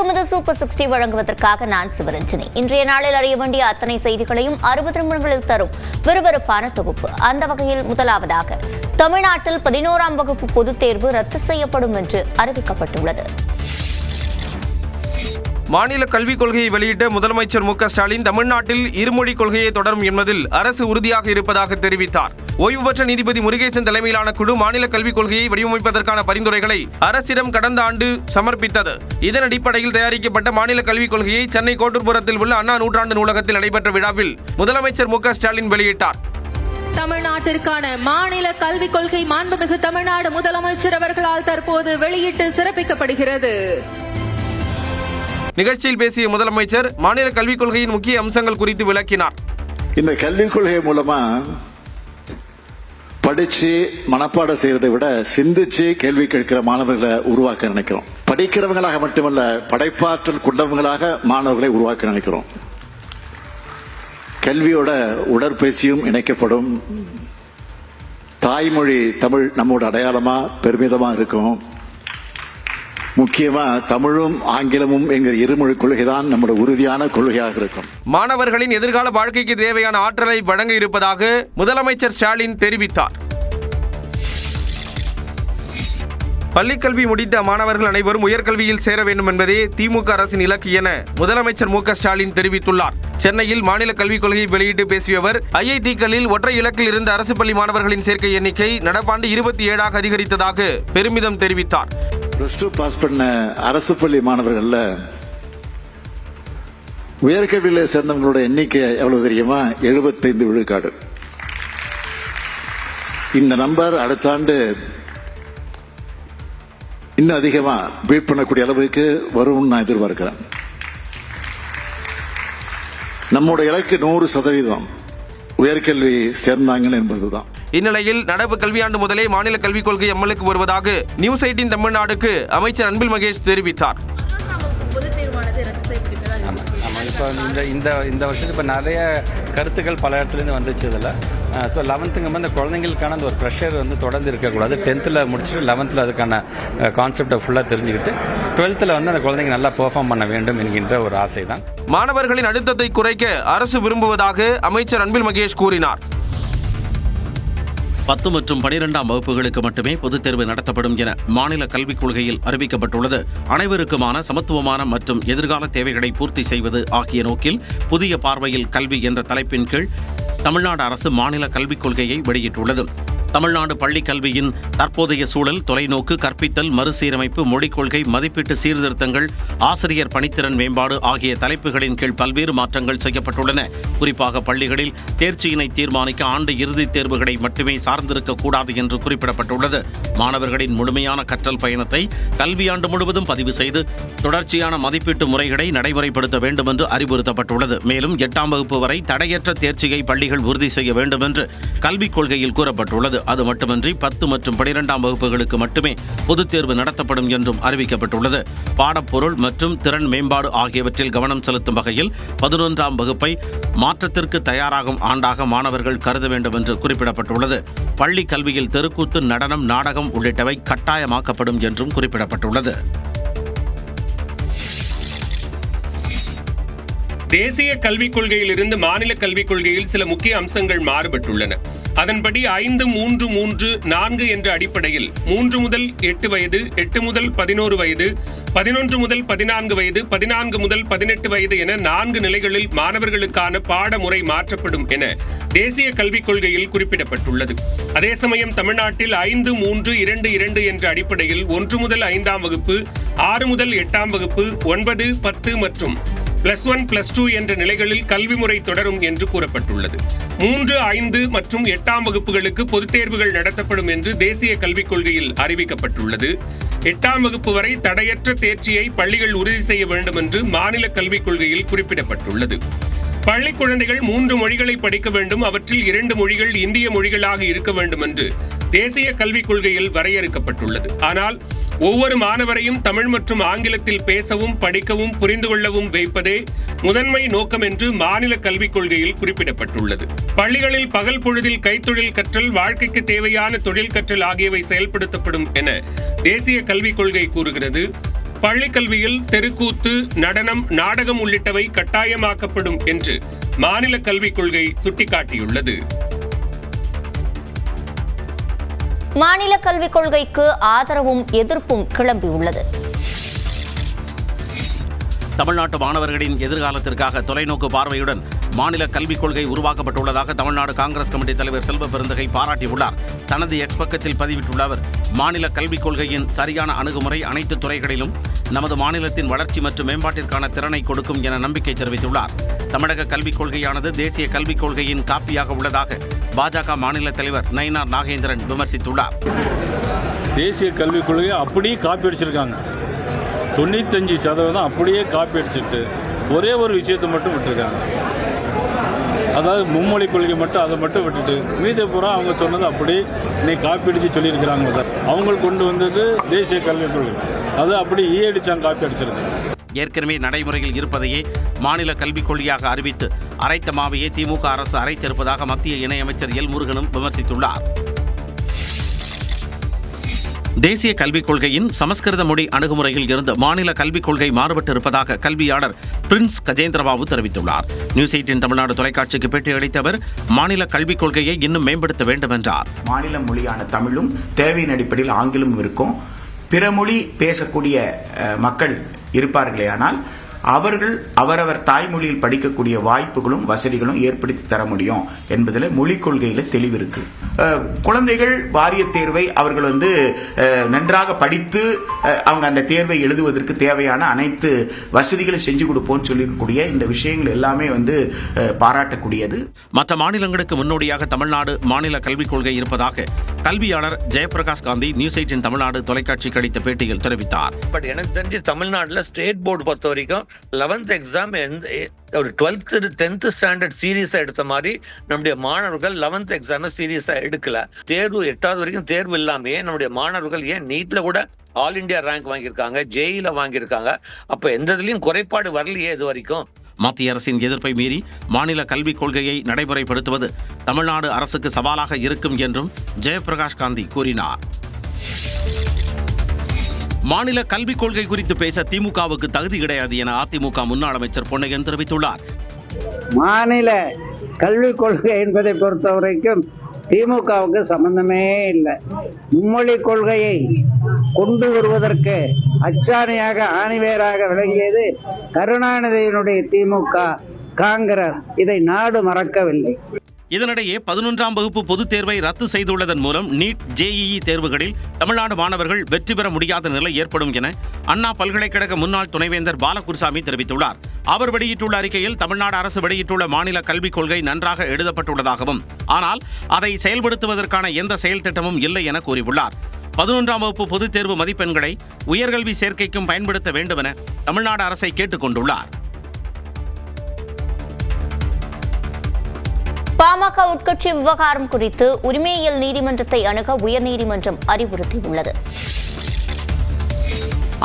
வணக்கம். இது சூப்பர் 60 வழங்குவதற்காக நான் சிவரஞ்சனி. இன்றைய நாளில் அறிய வேண்டிய அத்தனை செய்திகளையும் 60 நிமிடங்களில் தரும் விறுவிறுப்பான தொகுப்பு. அந்த வகையில் முதலாவதாக தமிழ்நாட்டில் 11ஆம் வகுப்பு பொதுத் தேர்வு ரத்து செய்யப்படும் என்று அறிவிக்கப்பட்டுள்ளது. மாநில கல்விக் கொள்கையை வெளியிட்ட முதலமைச்சர் மு க ஸ்டாலின் தமிழ்நாட்டில் இருமொழி கொள்கையை தொடரும் என்பதில் அரசு உறுதியாக இருப்பதாக தெரிவித்தார். ஓய்வு பெற்ற நீதிபதி முருகேசன் தலைமையிலான குழு மாநில கல்விக் கொள்கையை வடிவமைப்பதற்கான பரிந்துரைகளை அரசிடம் கடந்த ஆண்டு சமர்ப்பித்தது. இதன் அடிப்படையில் தயாரிக்கப்பட்ட மாநில கல்விக் கொள்கையை சென்னை கோட்டூர்புரத்தில் உள்ள அண்ணா நூற்றாண்டு நூலகத்தில் நடைபெற்ற விழாவில் முதலமைச்சர் மு க ஸ்டாலின் வெளியிட்டார். தமிழ்நாட்டிற்கான மாநில கல்விக் கொள்கை மாண்புமிகு தமிழ்நாடு முதலமைச்சர் அவர்களால் தற்போது வெளியிட்டு சிறப்பிக்கப்படுகிறது. நிகழ்ச்சியில் பேசிய முதலமைச்சர் மாநில கல்விக் கொள்கையின் முக்கிய அம்சங்கள் குறித்து விளக்கினார். இந்த கல்விக் கொள்கை மூலமா படிச்சு மனப்பாடம் செய்யறதை விட சிந்திச்சு கேள்வி கேட்கிற மாணவர்களை உருவாக்க நினைக்கிறோம். படிக்கிறவங்களாக மட்டுமல்ல, படைப்பாற்றல் கொண்டவங்களாக மாணவர்களை உருவாக்க நினைக்கிறோம். கல்வியோட உடற்பயிற்சியும் இணைக்கப்படும். தாய்மொழி தமிழ் நம்மோட அடையாளமா பெருமிதமா இருக்கும். முக்கியமா தமிழும் ஆங்கிலமும் என்கிற இருமொழி கொள்கைதான் நம்முடைய உறுதியான கொள்கையாக இருக்கும். மாணவர்களின் எதிர்கால வாழ்க்கைக்கு தேவையான ஆற்றலை வழங்க இருப்பதாக முதலமைச்சர் ஸ்டாலின் தெரிவித்தார். பள்ளிக்கல்வி முடித்த மாணவர்கள் அனைவரும் உயர்கல்வியில் சேர வேண்டும் என்பதே திமுக அரசின் இலக்கு என முதலமைச்சர் மு க ஸ்டாலின் தெரிவித்துள்ளார். சென்னையில் மாநில கல்விக் கொள்கையை வெளியிட்டு பேசிய அவர், IIT-களில் ஒற்றை இலக்கில் இருந்த அரசு பள்ளி மாணவர்களின் சேர்க்கை எண்ணிக்கை நடப்பாண்டு 27ஆக அதிகரித்ததாக பெருமிதம் தெரிவித்தார். +2 பாஸ் பண்ண அரசு பள்ளி மாணவர்கள்ல உயர்கல்வியில் சேர்ந்தவங்களோட எண்ணிக்கை எவ்வளவு தெரியுமா? 75 விழுக்காடு. இந்த நம்பர் அடுத்த ஆண்டு இன்னும் அதிகமா பீட் பண்ணக்கூடிய அளவுக்கு வரும்னு நான் எதிர்பார்க்கிறேன். நம்மோட இலக்கு 100% உயர்கல்வி சேர்ந்தாங்க என்பதுதான். இந்நிலையில் நடப்பு கல்வியாண்டு முதலே மாநில கல்விக் கொள்கை அமலுக்கு வருவதாக நியூஸ் 18 தமிழ்நாடுக்கு அமைச்சர் அன்பில் மகேஷ் தெரிவித்தார். இப்போ இந்த வருஷத்துக்கு இப்போ நிறைய கருத்துக்கள் பல இடத்துலேருந்து வந்துச்சு. இதில் ஸோ 11th அந்த குழந்தைங்களுக்கான அந்த ஒரு ப்ரெஷர் தொடர்ந்து இருக்கக்கூடாது. 10th முடிச்சுட்டு 11th அதுக்கான கான்செப்டை ஃபுல்லாக தெரிஞ்சுக்கிட்டு 12th அந்த குழந்தைங்க நல்லா பெர்ஃபார்ம் பண்ண வேண்டும் என்கின்ற ஒரு ஆசை தான். மாணவர்களின் அழுத்தத்தை குறைக்க அரசு விரும்புவதாக அமைச்சர் அன்பில் மகேஷ் கூறினார். 10 மற்றும் 12ஆம் வகுப்புகளுக்கு மட்டுமே பொதுத் தேர்வு நடத்தப்படும் என மாநில கல்விக் கொள்கையில் அறிவிக்கப்பட்டுள்ளது. அனைவருக்குமான சமத்துவமான மற்றும் எதிர்கால தேவைகளை பூர்த்தி செய்வது ஆகிய நோக்கில் புதிய பார்வையில் கல்வி என்ற தலைப்பின் கீழ் தமிழ்நாடு அரசு மாநில கல்விக் கொள்கையை வெளியிட்டுள்ளது. தமிழ்நாடு பள்ளிக் கல்வியின் தற்போதைய சூழல், தொலைநோக்கு, கற்பித்தல், மறுசீரமைப்பு, மொழிக் கொள்கை, மதிப்பீட்டு சீர்திருத்தங்கள், ஆசிரியர் பணித்திறன் மேம்பாடு ஆகிய தலைப்புகளின் கீழ் பல்வேறு மாற்றங்கள் செய்யப்பட்டுள்ளன. குறிப்பாக பள்ளிகளில் தேர்ச்சியினை தீர்மானிக்க ஆண்டு இறுதித் தேர்வுகளை மட்டுமே சார்ந்திருக்கக்கூடாது என்று குறிப்பிடப்பட்டுள்ளது. மாணவர்களின் முழுமையான கற்றல் பயணத்தை கல்வியாண்டு முழுவதும் பதிவு செய்து தொடர்ச்சியான மதிப்பீட்டு முறைகளை நடைமுறைப்படுத்த வேண்டும் என்று அறிவுறுத்தப்பட்டுள்ளது. மேலும் 8ஆம் வகுப்பு வரை தடையற்ற தேர்ச்சியை பள்ளிகள் உறுதி செய்ய வேண்டும் என்று கல்விக் கொள்கையில் கூறப்பட்டுள்ளது. அது மட்டுமின்றி 10 மற்றும் 12ஆம் வகுப்புகளுக்கு மட்டுமே பொதுத் தேர்வு நடத்தப்படும் என்றும் அறிவிக்கப்பட்டுள்ளது. பாடப்பொருள் மற்றும் திறன் மேம்பாடு ஆகியவற்றில் கவனம் செலுத்தும் வகையில் 11ஆம் வகுப்பை மாற்றத்திற்கு தயாராகும் ஆண்டாக மாணவர்கள் கருத வேண்டும் என்று குறிப்பிடப்பட்டுள்ளது. பள்ளி கல்வியில் தெருக்கூத்து, நடனம், நாடகம் உள்ளிட்டவை கட்டாயமாக்கப்படும் என்றும் குறிப்பிடப்பட்டுள்ளது. தேசிய கல்விக் கொள்கையிலிருந்து மாநில கல்விக் கொள்கையில் சில முக்கிய அம்சங்கள் மாறுபட்டுள்ளன. அதன்படி 5-3-3-4 என்ற அடிப்படையில் 3 முதல் 8 வயது, 8 முதல் 11 வயது, 11 முதல் 14 வயது, 14 முதல் 18 வயது என 4 நிலைகளில் மாணவர்களுக்கான பாடமுறை மாற்றப்படும் என தேசிய கல்விக் கொள்கையில் குறிப்பிடப்பட்டுள்ளது. அதே சமயம் தமிழ்நாட்டில் 5-3-2-2 என்ற அடிப்படையில் 1 முதல் 5ஆம் வகுப்பு, 6 முதல் 8ஆம் வகுப்பு, 9, 10 மற்றும் +1, +2 என்ற நிலைகளில் கல்வி முறை தொடரும் என்று கூறப்பட்டுள்ளது. 3, 5 மற்றும் 8ஆம் வகுப்புகளுக்கு பொதுத் தேர்வுகள் நடத்தப்படும் என்று தேசிய கல்விக் கொள்கையில் அறிவிக்கப்பட்டுள்ளது. 8ஆம் வகுப்பு வரை தடையற்ற தேர்ச்சியை பள்ளிகள் உறுதி செய்ய வேண்டும் என்று மாநில கல்விக் கொள்கையில் குறிப்பிடப்பட்டுள்ளது. பள்ளி குழந்தைகள் 3 மொழிகளை படிக்க வேண்டும். அவற்றில் 2 மொழிகள் இந்திய மொழிகளாக இருக்க வேண்டும் என்று தேசிய கல்விக் கொள்கையில் வரையறுக்கப்பட்டுள்ளது. ஆனால் ஒவ்வொரு மாணவரையும் தமிழ் மற்றும் ஆங்கிலத்தில் பேசவும், படிக்கவும், புரிந்து கொள்ளவும் வைப்பதே முதன்மை நோக்கம் என்று மாநில கல்விக் கொள்கையில் குறிப்பிடப்பட்டுள்ளது. பள்ளிகளில் பகல் பொழுதில் கைத்தொழில் கற்றல், வாழ்க்கைக்கு தேவையான தொழில் கற்றல் ஆகியவை செயல்படுத்தப்படும் என தேசிய கல்விக் கொள்கை கூறுகிறது. பள்ளிக்கல்வியில் தெருக்கூத்து, நடனம், நாடகம் உள்ளிட்டவை கட்டாயமாக்கப்படும் என்று மாநில கல்விக் கொள்கை சுட்டிக்காட்டியுள்ளது. மாநில கல்விக் கொள்கைக்கு ஆதரவும் எதிர்ப்பும் கிளம்பியுள்ளது. தமிழ்நாட்டு மாணவர்களின் எதிர்காலத்திற்காக தொலைநோக்கு பார்வையுடன் மாநில கல்விக் கொள்கை உருவாக்கப்பட்டுள்ளதாக தமிழ்நாடு காங்கிரஸ் கமிட்டி தலைவர் செல்வ பெருந்தகை பாராட்டியுள்ளார். தனது எக்ஸ் பக்கத்தில் பதிவிட்டுள்ள அவர், மாநில கல்விக் கொள்கையின் சரியான அணுகுமுறை அனைத்து துறைகளிலும் நமது மாநிலத்தின் வளர்ச்சி மற்றும் மேம்பாட்டிற்கான திறனை கொடுக்கும் என நம்பிக்கை தெரிவித்துள்ளார். தமிழக கல்விக் கொள்கையானது தேசிய கல்விக் கொள்கையின் காப்பியாக உள்ளதாக பாஜக மாநில தலைவர் நயினார் நாகேந்திரன் விமர்சித்துள்ளார். தேசிய கல்விக் கொள்கையை அப்படியே காப்பி அடிச்சிருக்காங்க. 95% அப்படியே காப்பி அடிச்சுட்டு ஒரே ஒரு விஷயத்தை மட்டும் விட்டுருக்காங்க. அதாவது மும்மொழி கொள்கை மட்டும், அதை மட்டும் விட்டுட்டு மீதி பூரா அவங்க சொன்னது அப்படி நீ காப்பி அடித்து சொல்லியிருக்கிறாங்க. அவங்க கொண்டு வந்தது தேசிய கல்விக் கொள்கை, அது அப்படி அடிச்சாங்க, காப்பி அடிச்சிருக்காங்க. ஏற்கனவே நடைமுறையில் இருப்பதையே மாநில கல்விக் கொள்கையாக அறிவித்து அரைத்த மாவையே திமுக அரசு அரைத்திருப்பதாக மத்திய இணையமைச்சர் எல் முருகனும் விமர்சித்துள்ளார். தேசிய கல்விக் கொள்கையின் சமஸ்கிருத மொழி அணுகுமுறையில் இருந்து மாநில கல்விக் கொள்கை மாறுபட்டிருப்பதாக கல்வியாளர் பிரின்ஸ் கஜேந்திரபாபு தெரிவித்துள்ளார். நியூஸ் 18 தமிழ்நாடு தொலைக்காட்சிக்கு பேட்டியளித்த அவர், மாநில கல்விக் கொள்கையை இன்னும் மேம்படுத்த வேண்டும் என்றார். மாநில மொழியான தமிழும் தேவையின் அடிப்படையில் ஆங்கிலமும் இருக்கும். பிற மொழி பேசக்கூடிய மக்கள் இருப்பார்களே, ஆனால் அவர்கள் அவரவர் தாய்மொழியில் படிக்கக்கூடிய வாய்ப்புகளும் வசதிகளும் ஏற்படுத்தி தர முடியும் என்பதில் மொழிக் கொள்கையில் தெளிவு இருக்கு. குழந்தைகள் வாரிய தேர்வை அவர்கள் நன்றாக படித்து அவங்க அந்த தேர்வை எழுதுவதற்கு தேவையான அனைத்து வசதிகளும் செஞ்சு கொடுப்போம்னு சொல்லக்கூடிய இந்த விஷயங்கள் எல்லாமே பாராட்டக்கூடியது. மற்ற மாநிலங்களுக்கு முன்னோடியாக தமிழ்நாடு மாநில கல்விக் கொள்கை இருப்பதாக கல்வியாளர் ஜெயபிரகாஷ் காந்தி நியூஸ் 18 தமிழ்நாடு தொலைக்காட்சிக்கு அளித்த பேட்டியில் தெரிவித்தார். பட் எனக்கு தெரிஞ்சு தமிழ்நாட்டில் ஸ்டேட் போர்டு பொறுத்த வரைக்கும் 11th எக்ஸாம் ஒரு 12th 10th ஸ்டாண்டர்ட் சீரியஸா எடுத்த மாதிரி நம்முடைய மாணவர்கள் 11th எக்ஸாம் சீரியஸா எடுக்கல. தேர்வு 8வது வரைக்கும் தேர்வு இல்லாமையே நம்முடைய மாணவர்கள் ஏன் நீட்ல கூட ஆல் இண்டியா ரேங்க் வாங்கியிருக்காங்க, ஜேஇல வாங்கியிருக்காங்க. அப்ப எந்த இதுலயும் குறைபாடு வரலையே இது வரைக்கும். மத்திய அரசின் எதிர்ப்பை மீறி மாநில கல்விக் கொள்கையை நடைமுறைப்படுத்துவது தமிழ்நாடு அரசுக்கு சவாலாக இருக்கும் என்றும் ஜெயபிரகாஷ் காந்தி கூறினார். மாநில கல்விக் கொள்கை குறித்து பேச திமுகவுக்கு தகுதி கிடையாது என அதிமுக முன்னாள் அமைச்சர் பொன்னையன் தெரிவித்துள்ளார். மாநில கல்விக் கொள்கை என்பதை பொறுத்தவரைக்கும் திமுகவுக்கு சம்பந்தமே இல்லை. மும்மொழி கொள்கையை கொண்டு வருவதற்கு அச்சாணியாக ஆணிவேராக விளங்கியது கருணாநிதியினுடைய திமுக. காங்கிரஸ் இதை நாடு மறக்கவில்லை. இதனிடையே 11ஆம் வகுப்பு பொதுத் தேர்வை ரத்து செய்துள்ளதன் மூலம் நீட், ஜேஇஇ தேர்வுகளில் தமிழ்நாடு மாணவர்கள் வெற்றி பெற முடியாத நிலை ஏற்படும் என அண்ணா பல்கலைக்கழக முன்னாள் துணைவேந்தர் பாலகுருசாமி தெரிவித்துள்ளார். அவர் வெளியிட்டுள்ள அறிக்கையில், தமிழ்நாடு அரசு வெளியிட்டுள்ள மாநில கல்விக் கொள்கை நன்றாக எழுதப்பட்டுள்ளதாகவும், ஆனால் அதை செயல்படுத்துவதற்கான எந்த செயல் திட்டமும் இல்லை என கூறியுள்ளார். 11ஆம் வகுப்பு பொதுத் தேர்வு மதிப்பெண்களை உயர்கல்வி சேர்க்கைக்கும் பயன்படுத்த வேண்டும் என தமிழ்நாடு அரசை கேட்டுக் கொண்டுள்ளார். பாமக உட்கட்சி விவகாரம் குறித்து உரிமையியல் நீதிமன்றத்தை அணுக உயர்நீதிமன்றம் அறிவுறுத்தியுள்ளது.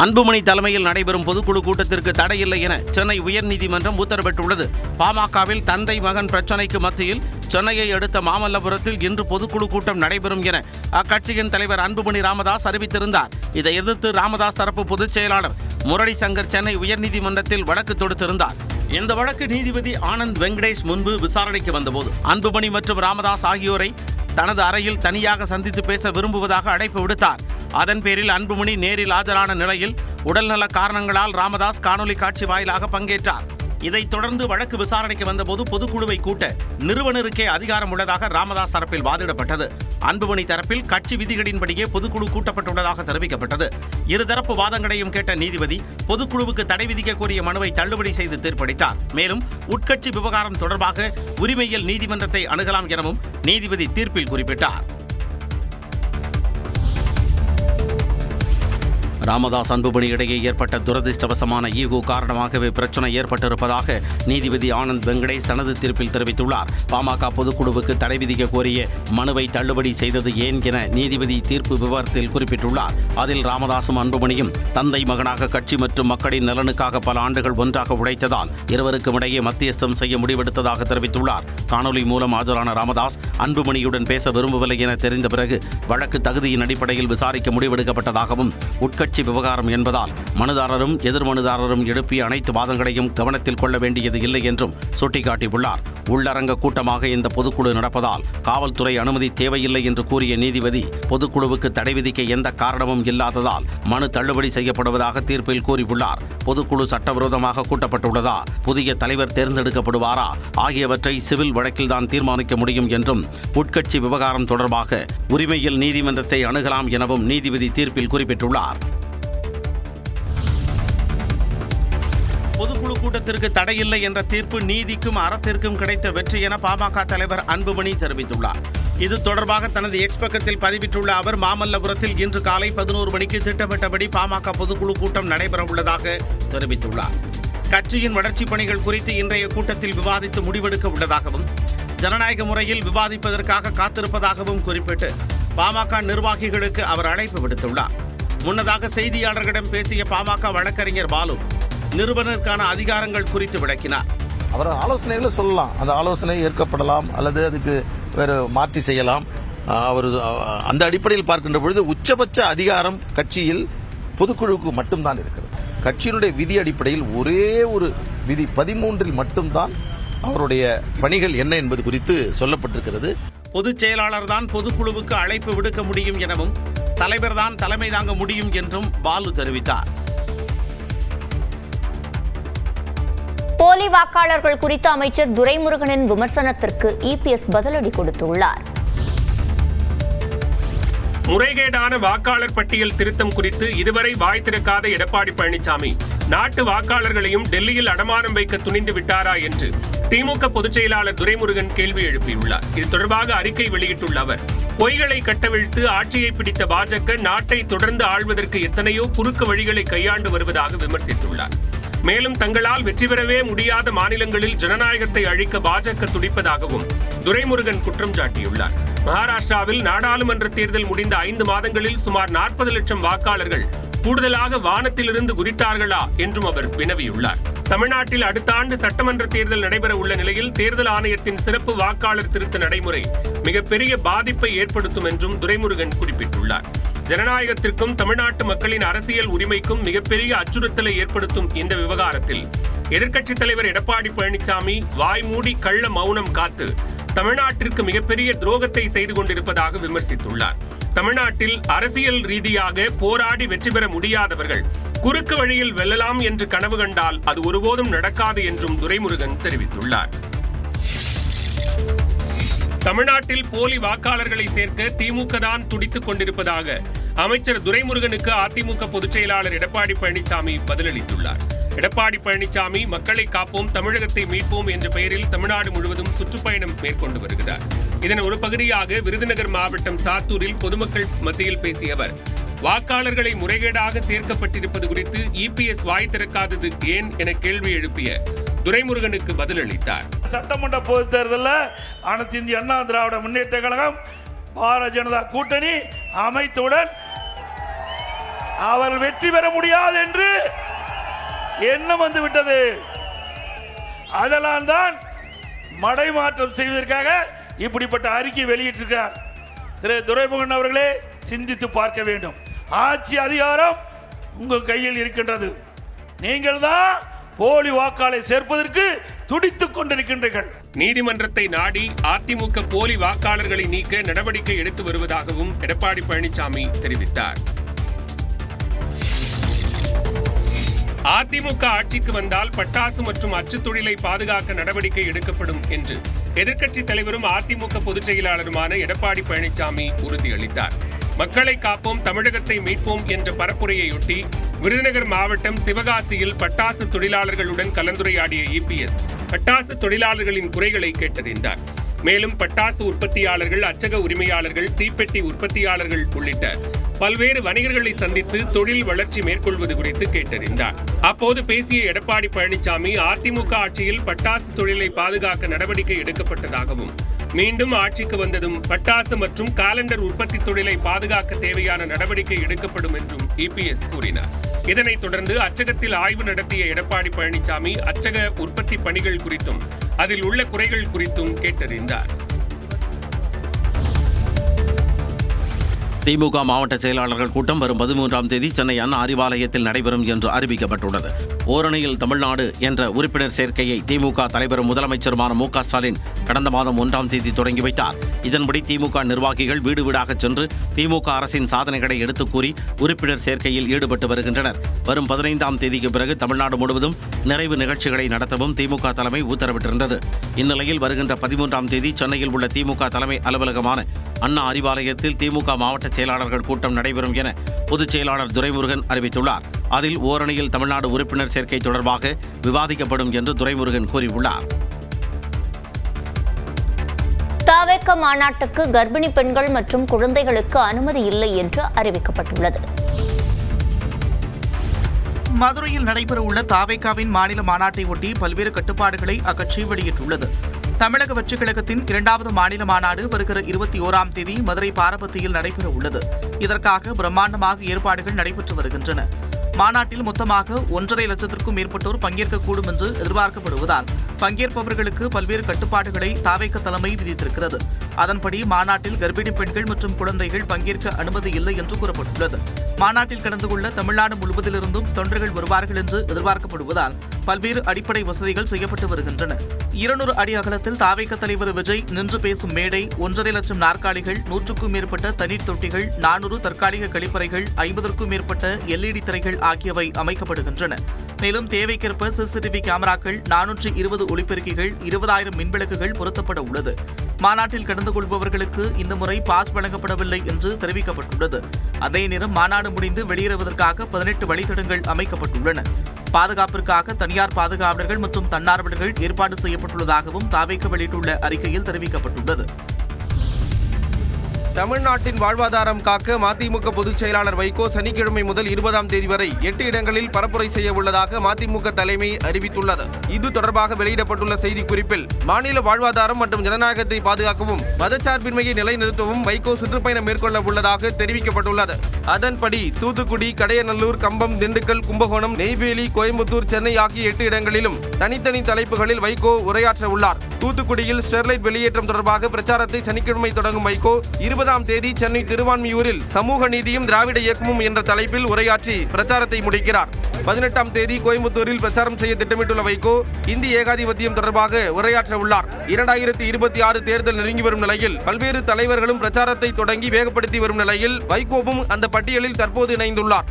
அன்புமணி தலைமையில் நடைபெறும் பொதுக்குழு கூட்டத்திற்கு தடையில்லை என சென்னை உயர்நீதிமன்றம் உத்தரவிட்டுள்ளது. பாமகவில் தந்தை மகன் பிரச்சினைக்கு மத்தியில் சென்னையை அடுத்த மாமல்லபுரத்தில் இன்று பொதுக்குழு கூட்டம் நடைபெறும் என அக்கட்சியின் தலைவர் அன்புமணி ராமதாஸ் அறிவித்திருந்தார். இதை எதிர்த்து ராமதாஸ் தரப்பு பொதுச் செயலாளர் முரளி சங்கர் சென்னை உயர்நீதிமன்றத்தில் வழக்கு தொடுத்திருந்தார். இந்த வழக்கு நீதிபதி ஆனந்த் வெங்கடேஷ் முன்பு விசாரணைக்கு வந்தபோது அன்புமணி மற்றும் ராமதாஸ் ஆகியோரை தனது அறையில் தனியாக சந்தித்து பேச விரும்புவதாக அழைப்பு விடுத்தார். அதன் பேரில் அன்புமணி நேரில் ஆஜரான நிலையில் உடல்நல காரணங்களால் ராமதாஸ் காணொலி காட்சி வாயிலாக பங்கேற்றார். இதைத் தொடர்ந்து வழக்கு விசாரணைக்கு வந்தபோது பொதுக்குழுவை கூட்ட நிறுவனருக்கே அதிகாரம் உள்ளதாக ராமதாஸ் தரப்பில் வாதிடப்பட்டது. அன்புமணி தரப்பில் கட்சி விதிகளின்படியே பொதுக்குழு கூட்டப்பட்டுள்ளதாக தெரிவிக்கப்பட்டது. இருதரப்பு வாதங்களையும் கேட்ட நீதிபதி பொதுக்குழுவுக்கு தடை விதிக்க கோரிய மனுவை தள்ளுபடி செய்து தீர்ப்பளித்தார். மேலும் உட்கட்சி விவகாரம் தொடர்பாக உரிமையியல் நீதிமன்றத்தை அணுகலாம் எனவும் நீதிபதி தீர்ப்பில் குறிப்பிட்டார். ராமதாஸ் அன்புமணி இடையே ஏற்பட்ட துரதிருஷ்டவசமான ஈகோ காரணமாகவே பிரச்சனை ஏற்பட்டிருப்பதாக நீதிபதி ஆனந்த் வெங்கடேஷ் தனது தீர்ப்பில் தெரிவித்துள்ளார். பாமக பொதுக்குழுவுக்கு தடை விதிக்க கோரிய மனுவை தள்ளுபடி செய்தது ஏன் என நீதிபதி தீர்ப்பு விவரத்தில் குறிப்பிட்டுள்ளார். அதில் ராமதாசும் அன்புமணியும் தந்தை மகனாக கட்சி மற்றும் மக்களின் நலனுக்காக பல ஆண்டுகள் ஒன்றாக உழைத்ததால் இருவருக்கும் இடையே மத்தியஸ்தம் செய்ய முடிவெடுத்ததாக தெரிவித்துள்ளார். காணொலி மூலம் ஆஜரான ராமதாஸ் அன்புமணியுடன் பேச விரும்பவில்லை என தெரிந்த பிறகு வழக்கு தகுதியின் அடிப்படையில் விசாரிக்க முடிவெடுக்கப்பட்டதாகவும் உட்கட்சி உட்கட்சி விவகாரம் என்பதால் மனுதாரரும் எதிர்மனுதாரரும் எழுப்பிய அனைத்து வாதங்களையும் கவனத்தில் கொள்ள வேண்டியது இல்லை என்றும் சுட்டிக்காட்டியுள்ளார். உள்ளரங்க கூட்டமாக இந்த பொதுக்குழு நடப்பதால் காவல்துறை அனுமதி தேவையில்லை என்று கூறிய நீதிபதி பொதுக்குழுவுக்கு தடை விதிக்க எந்த காரணமும் இல்லாததால் மனு தள்ளுபடி செய்யப்படுவதாக தீர்ப்பில் கூறியுள்ளார். பொதுக்குழு சட்டவிரோதமாக கூட்டப்பட்டுள்ளதா, புதிய தலைவர் தேர்ந்தெடுக்கப்படுவாரா ஆகியவற்றை சிவில் வழக்கில்தான் தீர்மானிக்க முடியும் என்றும், உட்கட்சி விவகாரம் தொடர்பாக உரிமையில் நீதிமன்றத்தை அணுகலாம் எனவும் நீதிபதி தீர்ப்பில் குறிப்பிட்டுள்ளார். பொதுக்குழு கூட்டத்திற்கு தடையில்லை என்ற தீர்ப்பு நீதிக்கும் அறத்திற்கும் கிடைத்த வெற்றி என பாமக தலைவர் அன்புமணி தெரிவித்துள்ளார். இது தொடர்பாக தனது எக்ஸ் பக்கத்தில் பதிவிட்டுள்ள அவர், மாமல்லபுரத்தில் இன்று காலை 11 மணிக்கு திட்டமிட்டபடி பாமக பொதுக்குழு கூட்டம் நடைபெறவுள்ளதாக தெரிவித்துள்ளார். கட்சியின் வளர்ச்சிப் பணிகள் குறித்து இன்றைய கூட்டத்தில் விவாதித்து முடிவெடுக்க உள்ளதாகவும், ஜனநாயக முறையில் விவாதிப்பதற்காக காத்திருப்பதாகவும் குறிப்பிட்டு பாமக நிர்வாகிகளுக்கு அவர் அழைப்பு விடுத்துள்ளார். முன்னதாக செய்தியாளர்களிடம் பேசிய பாமக வழக்கறிஞர் பாலு நிறுவனருக்கான அதிகாரங்கள் குறித்து விளக்கினார். அவர் ஆலோசனைகளை சொல்லலாம், அந்த ஆலோசனை ஏற்கப்படலாம் அல்லது அதுக்கு வேறு மாற்றி செய்யலாம். அவர் அந்த அடிப்படையில் பார்க்கின்ற பொழுது உச்சபட்ச அதிகாரம் கட்சியில் பொதுக்குழுவுக்கு மட்டும்தான் இருக்கிறது. கட்சியினுடைய விதி அடிப்படையில் ஒரே ஒரு விதி 13 மட்டும்தான் அவருடைய பணிகள் என்ன என்பது குறித்து சொல்லப்பட்டிருக்கிறது. பொதுச் செயலாளர் தான் பொதுக்குழுவுக்கு அழைப்பு விடுக்க முடியும் எனவும், தலைவர் தான் தலைமை தாங்க முடியும் என்றும் பாலு தெரிவித்தார். போலி வாக்காளர்கள் குறித்து அமைச்சர் துரைமுருகனின் விமர்சனத்திற்கு இபிஎஸ் பதிலடி கொடுத்துள்ளார். முறைகேடான வாக்காளர் பட்டியல் திருத்தம் குறித்து இதுவரை வாய் திறக்காத எடப்பாடி பழனிசாமி நாட்டு வாக்காளர்களையும் டெல்லியில் அடமானம் வைக்க துணிந்து விட்டாரா என்று திமுக பொதுச் செயலாளர் துரைமுருகன் கேள்வி எழுப்பியுள்ளார். இது தொடர்பாக அறிக்கை வெளியிட்டுள்ள அவர், பொய்களை கட்டவிழ்த்து ஆட்சியை பிடித்த பாஜக நாட்டை தொடர்ந்து ஆள்வதற்கு எத்தனையோ குறுக்கு வழிகளை கையாண்டு வருவதாக விமர்சித்துள்ளார். மேலும் தங்களால் வெற்றி பெறவே முடியாத மாநிலங்களில் ஜனநாயகத்தை அழிக்க பாஜக துடிப்பதாகவும் துரைமுருகன் குற்றம் சாட்டியுள்ளார். மகாராஷ்டிராவில் நாடாளுமன்ற தேர்தல் முடிந்த 5 மாதங்களில் சுமார் 40 லட்சம் வாக்காளர்கள் கூடுதலாக வானத்திலிருந்து குதித்தார்களா என்றும் அவர் வினவியுள்ளார். தமிழ்நாட்டில் அடுத்த ஆண்டு சட்டமன்ற தேர்தல் நடைபெற உள்ள நிலையில் தேர்தல் ஆணையத்தின் சிறப்பு வாக்காளர் திருத்த நடைமுறை மிகப்பெரிய பாதிப்பை ஏற்படுத்தும் என்றும் துரைமுருகன் குறிப்பிட்டுள்ளார். ஜனநாயகத்திற்கும் தமிழ்நாட்டு மக்களின் அரசியல் உரிமைக்கும் மிகப்பெரிய அச்சுறுத்தலை ஏற்படுத்தும் இந்த விவகாரத்தில் எதிர்க்கட்சித் தலைவர் எடப்பாடி பழனிசாமி வாய்மூடி கள்ள மௌனம் காத்து தமிழ்நாட்டிற்கு மிகப்பெரிய துரோகத்தை செய்து கொண்டிருப்பதாக விமர்சித்துள்ளார். தமிழ்நாட்டில் அரசியல் ரீதியாக போராடி வெற்றி பெற முடியாதவர்கள் குறுக்கு வழியில் வெல்லலாம் என்று கனவு கண்டால் அது ஒருபோதும் நடக்காது என்றும் துரைமுருகன் தெரிவித்துள்ளார். தமிழ்நாட்டில் போலி வாக்காளர்களை சேர்க்க திமுக தான் துடித்துக் கொண்டிருப்பதாக அமைச்சர் துரைமுருகனுக்கு அதிமுக பொதுச் செயலாளர் எடப்பாடி பழனிசாமி பதிலளித்துள்ளார். எடப்பாடி பழனிசாமி மக்களை காப்போம், தமிழகத்தை மீட்போம் என்ற பெயரில் தமிழ்நாடு முழுவதும் சுற்றுப்பயணம் மேற்கொண்டு வருகிறார். இதன் ஒரு பகுதியாக விருதுநகர் மாவட்டம் சாத்தூரில் பொதுமக்கள் மத்தியில் பேசிய அவர், வாக்காளர்களை முறைகேடாக சேர்க்கப்பட்டிருப்பது குறித்து இபிஎஸ் வாய் திறக்காதது ஏன் என கேள்வி எழுப்பிய துரைமுருகனுக்கு பதிலளித்தார். சட்டமன்ற பொதுத் தேர்தலில் அனைத்து இந்திய அண்ணா திராவிட முன்னேற்ற கழகம் பாரதிய ஜனதா கூட்டணி அமைத்தவுடன் அவர்கள் வெற்றி பெற முடியாது என்று எண்ணம் வந்துவிட்டது. அதனால் தான் மடைமாற்றம் செய்வதற்காக இப்படிப்பட்ட அறிக்கை வெளியிட்டிருக்கிறார். திரு துரைமுருகன் அவர்களே, சிந்தித்து பார்க்க வேண்டும். ஆட்சி அதிகாரம் உங்கள் கையில் இருக்கின்றது. நீங்கள் தான் போலி வாக்காளரை சேர்ப்பதற்கு துடித்துக் கொண்டிருக்கின்றீர்கள். நீதிமன்றத்தை நாடி அதிமுக போலி வாக்காளர்களை நீக்க நடவடிக்கை எடுத்து வருவதாகவும் எடப்பாடி பழனிசாமி தெரிவித்தார். அதிமுக ஆட்சிக்கு வந்தால் பட்டாசு மற்றும் அச்சு தொழிலை பாதுகாக்க நடவடிக்கை எடுக்கப்படும் என்று எதிர்க்கட்சித் தலைவரும் அதிமுக பொதுச் செயலாளருமான எடப்பாடி பழனிசாமி உறுதியளித்தார். மக்களை காப்போம், தமிழகத்தை மீட்போம் என்ற பரப்புரையொட்டி விருதுநகர் மாவட்டம் சிவகாசியில் பட்டாசு தொழிலாளர்களுடன் கலந்துரையாடிய இபிஎஸ் பட்டாசு தொழிலாளர்களின் குறைகளை கேட்டறிந்தார். மேலும் பட்டாசு உற்பத்தியாளர்கள், அச்சக உரிமையாளர்கள், தீப்பெட்டி உற்பத்தியாளர்கள் உள்ளிட்ட பல்வேறு வணிகர்களை சந்தித்து தொழில் வளர்ச்சி மேற்கொள்வது குறித்து கேட்டறிந்தார். அப்போது பேசிய எடப்பாடி பழனிசாமி, அதிமுக ஆட்சியில் பட்டாசு தொழிலை பாதுகாக்க நடவடிக்கை எடுக்கப்பட்டதாகவும், மீண்டும் ஆட்சிக்கு வந்ததும் பட்டாசு மற்றும் காலண்டர் உற்பத்தி தொழிலை பாதுகாக்க தேவையான நடவடிக்கை எடுக்கப்படும் என்றும் இபிஎஸ் கூறினார். இதனைத் தொடர்ந்து அச்சகத்தில் ஆய்வு நடத்திய எடப்பாடி பழனிசாமி அச்சக உற்பத்தி பணிகள் குறித்தும் அதில் உள்ள குறைகள் குறித்தும் கேட்டறிந்தார். திமுக மாவட்ட செயலாளர்கள் கூட்டம் வரும் 13ஆம் தேதி சென்னை அண்ணா அறிவாலயத்தில் நடைபெறும் என்று அறிவிக்கப்பட்டுள்ளது. ஓரணியில் தமிழ்நாடு என்ற உறுப்பினர் சேர்க்கையை திமுக தலைவரும் முதலமைச்சருமான மு.க. ஸ்டாலின் கடந்த மாதம் 1ஆம் தேதி தொடங்கி வைத்தார். இதன்படி திமுக நிர்வாகிகள் வீடு வீடாக சென்று திமுக அரசின் சாதனைகளை எடுத்துக் கூறி உறுப்பினர் சேர்க்கையில் ஈடுபட்டு வருகின்றனர். வரும் 15ஆம் தேதிக்கு பிறகு தமிழ்நாடு முழுவதும் நிறைவு நிகழ்ச்சிகளை நடத்தவும் திமுக தலைமை உத்தரவிட்டிருந்தது. இந்நிலையில் வருகின்ற 13ஆம் தேதி சென்னையில் உள்ள திமுக தலைமை அலுவலகமான அண்ணா அறிவாலயத்தில் திமுக மாவட்ட செயலாளர்கள் கூட்டம் நடைபெறும் என பொதுச் செயலாளர் துரைமுருகன் அறிவித்துள்ளார். அதில் ஓரணியில் தமிழ்நாடு உறுப்பினர் சேர்க்கை தொடர்பாக விவாதிக்கப்படும் என்று துரைமுருகன் கூறியுள்ளார். தவேக மாநாட்டுக்கு கர்ப்பிணி பெண்கள் மற்றும் குழந்தைகளுக்கு அனுமதி இல்லை என்று அறிவிக்கப்பட்டுள்ளது. மதுரையில் நடைபெறவுள்ள தவேகவின் மாநில மாநாட்டை ஒட்டி பல்வேறு கட்டுப்பாடுகளை அக்கட்சி வெளியிட்டுள்ளது. தமிழக வெற்றிக் கழகத்தின் 2வது மாநில மாநாடு வருகிற 21ஆம் தேதி மதுரை பாரபத்தியில் நடைபெற உள்ளது. இதற்காக பிரம்மாண்டமாக ஏற்பாடுகள் நடைபெற்று வருகின்றன. மாநாட்டில் மொத்தமாக 1.5 லட்சத்திற்கும் மேற்பட்டோர் பங்கேற்கக்கூடும் என்று எதிர்பார்க்கப்படுவதால் பங்கேற்பவர்களுக்கு பல்வேறு கட்டுப்பாடுகளை தவேக தலைமை விதித்திருக்கிறது. அதன்படி மாநாட்டில் கர்ப்பிணி பெண்கள் மற்றும் குழந்தைகள் பங்கேற்க அனுமதி இல்லை என்று கூறப்பட்டுள்ளது. மாநாட்டில் கலந்து கொள்ள தமிழ்நாடு முழுவதிலிருந்தும் தொண்டர்கள் வருவார்கள் என்று எதிர்பார்க்கப்படுவதால் பல்வேறு அடிப்படை வசதிகள் செய்யப்பட்டு வருகின்றன. 200 அடி அகலத்தில் தவேக தலைவர் விஜய் நின்று பேசும் மேடை, 1.5 லட்சம் நாற்காலிகள், 100க்கும் மேற்பட்ட தண்ணீர் தொட்டிகள், 400 தற்காலிக கழிப்பறைகள், 50க்கும் மேற்பட்ட LED திரைகள் ஆகியவை அமைக்கப்படுகின்றன. மேலும் தேவைக்கேற்ப சிசிடிவி கேமராக்கள், 420 ஒளிபெருக்கிகள், 20,000 மின்விளக்குகள் பொருத்தப்பட உள்ளது. மாநாட்டில் கலந்து கொள்பவர்களுக்கு இந்த முறை பாஸ் வழங்கப்படவில்லை என்று தெரிவிக்கப்பட்டுள்ளது. அதே நேரம் மாநாடு முடிந்து வெளியேறுவதற்காக 18 வழித்தடங்கள் அமைக்கப்பட்டுள்ளன. பாதுகாப்பிற்காக தனியார் பாதுகாவலர்கள் மற்றும் தன்னார்வலர்கள் ஏற்பாடு செய்யப்பட்டுள்ளதாகவும் தவேக வெளியிட்டுள்ள அறிக்கையில் தெரிவிக்கப்பட்டுள்ளது. தமிழ்நாட்டின் வாழ்வாதாரம் காக்க மதிமுக பொதுச் செயலாளர் வைகோ சனிக்கிழமை முதல் 20ஆம் தேதி வரை 8 இடங்களில் பரப்புரை செய்ய உள்ளதாக மதிமுக தலைமை அறிவித்துள்ளது. இது தொடர்பாக வெளியிடப்பட்டுள்ள செய்திக்குறிப்பில் மாநில வாழ்வாதாரம் மற்றும் ஜனநாயகத்தை பாதுகாக்கவும் மதச்சார்பின்மையை நிலைநிறுத்தவும் வைகோ சுற்றுப்பயணம் மேற்கொள்ள உள்ளதாக தெரிவிக்கப்பட்டுள்ளது. அதன்படி தூத்துக்குடி, கடையநல்லூர், கம்பம், திண்டுக்கல், கும்பகோணம், நெய்வேலி, கோயம்புத்தூர், சென்னை ஆகிய 8 இடங்களிலும் தனித்தனி தலைப்புகளில் வைகோ உரையாற்ற உள்ளார். தூத்துக்குடியில் ஸ்டெர்லைட் வெளியேற்றம் தொடர்பாக பிரச்சாரத்தை சனிக்கிழமை தொடங்கும் வைகோ 20ஆம் தேதி சென்னை திருவான்மியூரில் சமூக நீதியும் திராவிட இயக்கமும் என்ற தலைப்பில் உரையாற்றி பிரச்சாரத்தை முடிக்கிறார். 18ஆம் தேதி கோயம்புத்தூரில் பிரச்சாரம் செய்ய திட்டமிட்டுள்ள வைகோ இந்திய ஏகாதிபத்தியம் தொடர்பாக உரையாற்ற உள்ளார். 2026 தேர்தல் நெருங்கி வரும் நிலையில் பல்வேறு தலைவர்களும் பிரச்சாரத்தை தொடங்கி வேகப்படுத்தி வரும் நிலையில் வைகோவும் அந்த பட்டியலில் தற்போது இணைந்துள்ளார்.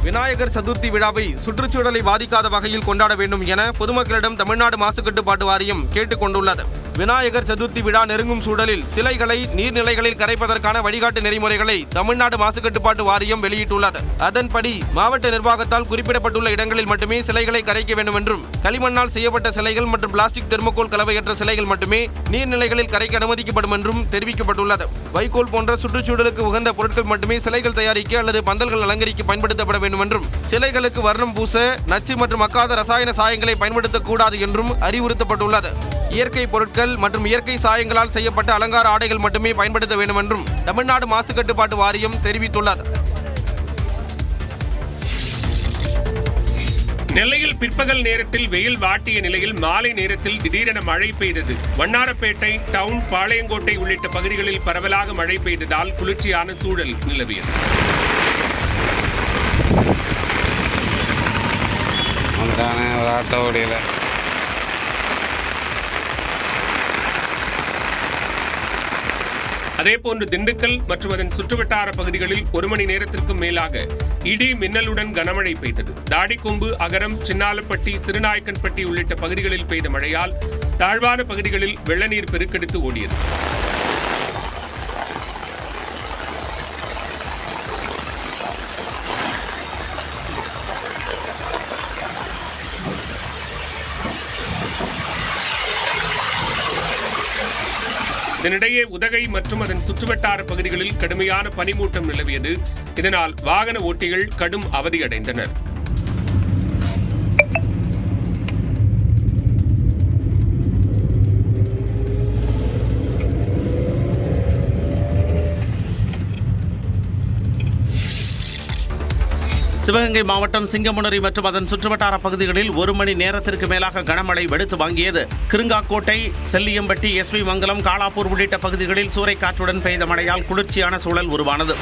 விநாயகர் சதுர்த்தி விழாவை சுற்றுச்சூழலை பாதிக்காத வகையில் கொண்டாட வேண்டும் என பொதுமக்களிடம் தமிழ்நாடு மாசு கட்டுப்பாட்டு வாரியம் கேட்டுக் கொண்டுள்ளது. விநாயகர் சதுர்த்தி விழா நெருங்கும் சூழலில் சிலைகளை நீர்நிலைகளில் கரைப்பதற்கான வழிகாட்டு நெறிமுறைகளை தமிழ்நாடு மாசு கட்டுப்பாட்டு வாரியம் வெளியிட்டுள்ளது. அதன்படி மாவட்ட நிர்வாகத்தால் குறிப்பிடப்பட்டுள்ள இடங்களில் மட்டுமே சிலைகளை கரைக்க வேண்டும் என்றும், களிமண்ணால் செய்யப்பட்ட சிலைகள் மற்றும் பிளாஸ்டிக் தெர்மோகோல் கலவையற்ற சிலைகள் மட்டுமே நீர்நிலைகளில் கரைக்க அனுமதிக்கப்படும் என்றும் தெரிவிக்கப்பட்டுள்ளது. வைக்கோல் போன்ற சுற்றுச்சூழலுக்கு உகந்த பொருட்கள் மட்டுமே சிலைகள் தயாரிக்க அல்லது பந்தல்கள் அலங்கரிக்க பயன்படுத்தப்பட வேண்டும் என்றும், சிலைகளுக்கு வர்ணம் பூச நச்சு மற்றும் மக்காத ரசாயன சாயங்களை பயன்படுத்தக்கூடாது என்றும் அறிவுறுத்தப்பட்டுள்ளது. இயற்கை பொருட்கள் மற்றும் இயற்கை சாயங்களால் செய்யப்பட்ட அலங்கார ஆடைகள் மட்டுமே பயன்படுத்த வேண்டும் என்றும் தமிழ்நாடு மாசு கட்டுப்பாட்டு வாரியம் தெரிவித்துள்ளது. நெல்லையில் பிற்பகல் நேரத்தில் வெயில் வாட்டிய நிலையில் மாலை நேரத்தில் திடீரென மழை பெய்தது. வண்ணாரப்பேட்டை, டவுன், பாளையங்கோட்டை உள்ளிட்ட பகுதிகளில் பரவலாக மழை பெய்ததால் குளிர்ச்சியான சூழல் நிலவியது. அதேபோன்று திண்டுக்கல் மற்றும் அதன் சுற்றுவட்டார பகுதிகளில் 1 மணி நேரத்திற்கும் மேலாக இடி மின்னலுடன் கனமழை பெய்தது. தாடிக்கொம்பு, அகரம், சின்னாலப்பட்டி, சிறுநாயக்கன்பட்டி உள்ளிட்ட பகுதிகளில் பெய்த மழையால் தாழ்வான பகுதிகளில் வெள்ளநீர் பெருக்கெடுத்து ஓடியது. இதனிடையே உதகை மற்றும் அதன் சுற்றுவட்டார பகுதிகளில் கடுமையான பனிமூட்டம் நிலவியது. இதனால் வாகன ஓட்டிகள் கடும் அவதியடைந்தனர். சிவகங்கை மாவட்டம் சிங்கமுனரி மற்றும் அதன் சுற்றுவட்டார பகுதிகளில் 1 மணி நேரத்திற்கு மேலாக கனமழை வெளுத்து வாங்கியது. கிருங்காக்கோட்டை, செல்லியம்பட்டி, எஸ்பி மங்கலம், காலாப்பூர் உள்ளிட்ட பகுதிகளில் சூறைக்காற்றுடன் பெய்த மழையால் குளிர்ச்சியான சூழல் உருவானது.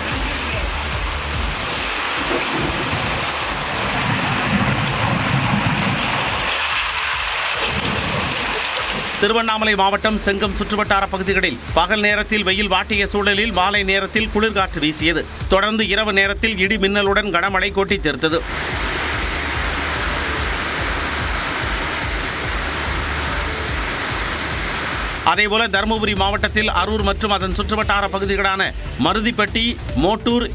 திருவண்ணாமலை மாவட்டம் செங்கம் சுற்றுவட்டார பகுதிகளில் பகல் நேரத்தில் வெயில் வாட்டிய சூழலில் மாலை நேரத்தில் குளிர்காற்று வீசியது. தொடர்ந்து இரவு நேரத்தில் இடி மின்னலுடன் கனமழை கொட்டி தீர்த்தது. அதேபோல தருமபுரி மாவட்டத்தில் அரூர் மற்றும் அதன் சுற்றுவட்டார பகுதிகளான மருதிப்பட்டி, மோட்டூர்,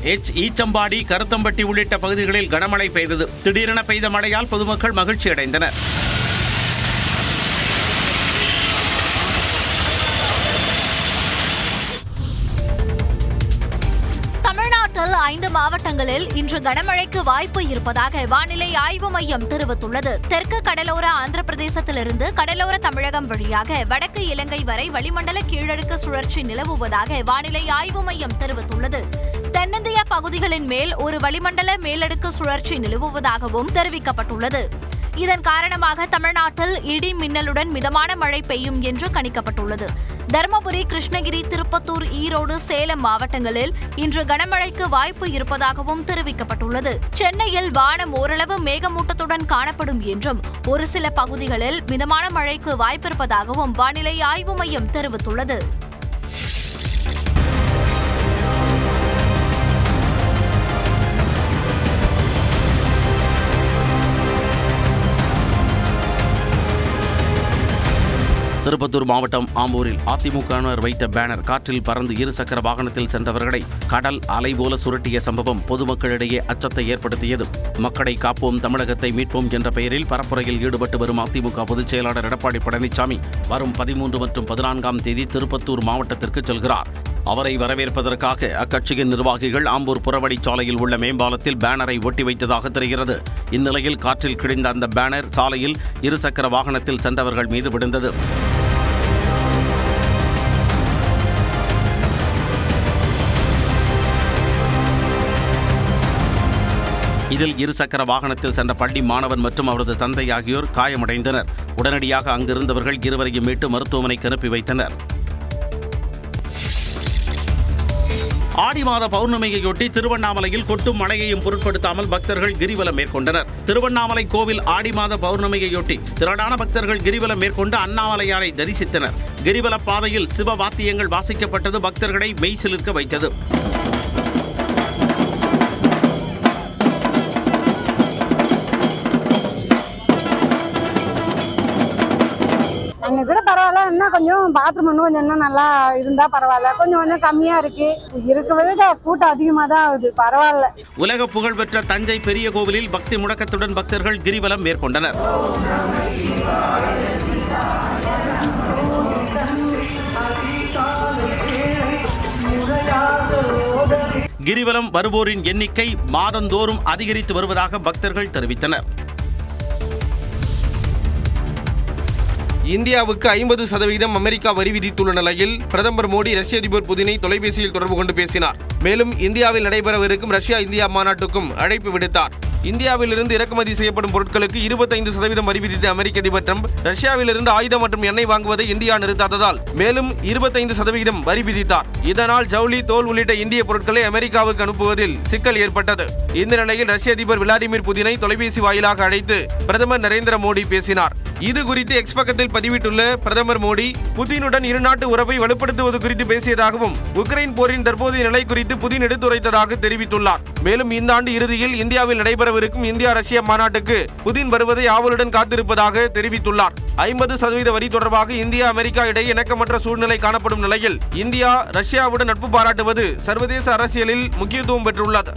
ஈச்சம்பாடி, கருத்தம்பட்டி உள்ளிட்ட பகுதிகளில் கனமழை பெய்தது. திடீரென பெய்த மழையால் பொதுமக்கள் மகிழ்ச்சி அடைந்தனர். தமிழ்நாட்டில் 5 மாவட்டங்களில் இன்று கனமழைக்கு வாய்ப்பு இருப்பதாக வானிலை ஆய்வு மையம் தெரிவித்துள்ளது. தெற்கு கடலோர ஆந்திர பிரதேசத்திலிருந்து கடலோர தமிழகம் வழியாக வடக்கு இலங்கை வரை வளிமண்டல கீழடுக்கு சுழற்சி நிலவுவதாக வானிலை ஆய்வு மையம் தெரிவித்துள்ளது. தென்னிந்திய பகுதிகளின் மேல் ஒரு வளிமண்டல மேலடுக்கு சுழற்சி நிலவுவதாகவும் தெரிவிக்கப்பட்டுள்ளது. இதன் காரணமாக தமிழ்நாட்டில் இடி மின்னலுடன் மிதமான மழை பெய்யும் என்று கணிக்கப்பட்டுள்ளது. தருமபுரி, கிருஷ்ணகிரி, திருப்பத்தூர், ஈரோடு, சேலம் மாவட்டங்களில் இன்று கனமழைக்கு வாய்ப்பு இருப்பதாகவும் தெரிவிக்கப்பட்டுள்ளது. சென்னையில் வானம் ஓரளவு மேகமூட்டத்துடன் காணப்படும் என்றும் ஒரு சில பகுதிகளில் மிதமான மழைக்கு வாய்ப்பிருப்பதாகவும் வானிலை ஆய்வு மையம் தெரிவித்துள்ளது. திருப்பத்தூர் மாவட்டம் ஆம்பூரில் அதிமுகவினர் வைத்த பேனர் காற்றில் பறந்து 2 சக்கர வாகனத்தில் சென்றவர்களை கடல் அலை போல சுருட்டிய சம்பவம் பொதுமக்களிடையே அச்சத்தை ஏற்படுத்தியது. மக்களை காப்போம், தமிழகத்தை மீட்போம் என்ற பெயரில் பரப்புரையில் ஈடுபட்டு வரும் அதிமுக பொதுச் செயலாளர் எடப்பாடி பழனிசாமி வரும் 13 மற்றும் 14ஆம் தேதி திருப்பத்தூர் மாவட்டத்திற்கு செல்கிறார். அவரை வரவேற்பதற்காக அக்கட்சியின் நிர்வாகிகள் ஆம்பூர் புறவழிச்சாலையில் உள்ள மேம்பாலத்தில் பேனரை ஒட்டி வைத்ததாக தெரிகிறது. இந்நிலையில் காற்றில் கிழிந்த அந்த பேனர் சாலையில் 2 சக்கர வாகனத்தில் சென்றவர்கள் மீது விழுந்தது. இதில் 2 சக்கர வாகனத்தில் சென்ற பள்ளி மாணவன் மற்றும் அவரது தந்தை ஆகியோர் காயமடைந்தனர். உடனடியாக அங்கிருந்தவர்கள் இருவரையும் மீட்டு மருத்துவமனைக்கு அனுப்பி வைத்தனர். ஆடி மாத பௌர்ணமியையொட்டி திருவண்ணாமலையில் கொட்டும் மழையையும் பொருட்படுத்தாமல் பக்தர்கள் கிரிவலம் மேற்கொண்டனர். திருவண்ணாமலை கோவில் ஆடி மாத பௌர்ணமியையொட்டி திரளான பக்தர்கள் கிரிவலம் மேற்கொண்டு அண்ணாமலையாரை தரிசித்தனர். கிரிவல பாதையில் சிவ வாத்தியங்கள் வாசிக்கப்பட்டது பக்தர்களை மெய்சிலிர்க்க வைத்தது. கூட பரவாயில்ல, இன்னும் கொஞ்சம் பாத்ரூம் இன்னும் நல்லா இருந்தா பரவாயில்ல. கொஞ்சம் கம்மியா இருக்கு. இருக்கிறது கூட்டம் அதிகமா தான் ஆகுது. பரவாயில்ல. உலக புகழ்பெற்ற தஞ்சை பெரிய கோவிலில் பக்தி முழக்கத்துடன் பக்தர்கள் கிரிவலம் மேற்கொண்டனர். கிரிவலம் வருவோரின் எண்ணிக்கை மாதந்தோறும் அதிகரித்து வருவதாக பக்தர்கள் தெரிவித்தனர். இந்தியாவுக்கு 50% அமெரிக்கா வரி விதித்துள்ள நிலையில் பிரதமர் மோடி ரஷ்ய அதிபர் புதினை தொலைபேசியில் தொடர்பு கொண்டு பேசினார். மேலும் இந்தியாவில் நடைபெறவிருக்கும் ரஷ்யா இந்தியா மாநாட்டுக்கும் அழைப்பு விடுத்தார். இந்தியாவிலிருந்து இறக்குமதி செய்யப்படும் பொருட்களுக்கு 25% வரி விதித்த அமெரிக்க அதிபர் டிரம்ப் ரஷ்யாவிலிருந்து ஆயுதம் மற்றும் எண்ணெய் வாங்குவதை இந்தியா நிறுத்தாததால் மேலும் 25% வரி விதித்தார். இதனால் ஜவுளி, தோல் உள்ளிட்ட இந்திய பொருட்களை அமெரிக்காவுக்கு அனுப்புவதில் சிக்கல் ஏற்பட்டது. இந்த நிலையில் ரஷ்ய அதிபர் விளாடிமிர் புதினை தொலைபேசி வாயிலாக அழைத்து பிரதமர் நரேந்திர மோடி பேசினார். இது குறித்து எக்ஸ் பக்கத்தில் பதிவிட்டுள்ள பிரதமர் மோடி, புதினுடன் இருநாட்டு உறவை வலுப்படுத்துவது குறித்து பேசியதாகவும் உக்ரைன் போரின் தற்போதைய நிலை குறித்து புதின் எடுத்துரைத்ததாக தெரிவித்துள்ளார். மேலும் இந்த ஆண்டு இறுதியில் இந்தியாவில் நடைபெறவிருக்கும் இந்தியா ரஷ்யா மாநாட்டுக்கு புதின் வருவதை ஆவலுடன் காத்திருப்பதாக தெரிவித்துள்ளார். 50% வரி தொடர்பாக இந்தியா அமெரிக்கா இடையே இணக்கமற்ற சூழ்நிலை காணப்படும் நிலையில் இந்தியா ரஷ்யாவுடன் நட்பு பாராட்டுவது சர்வதேச அரசியலில் முக்கியத்துவம் பெற்றுள்ளது.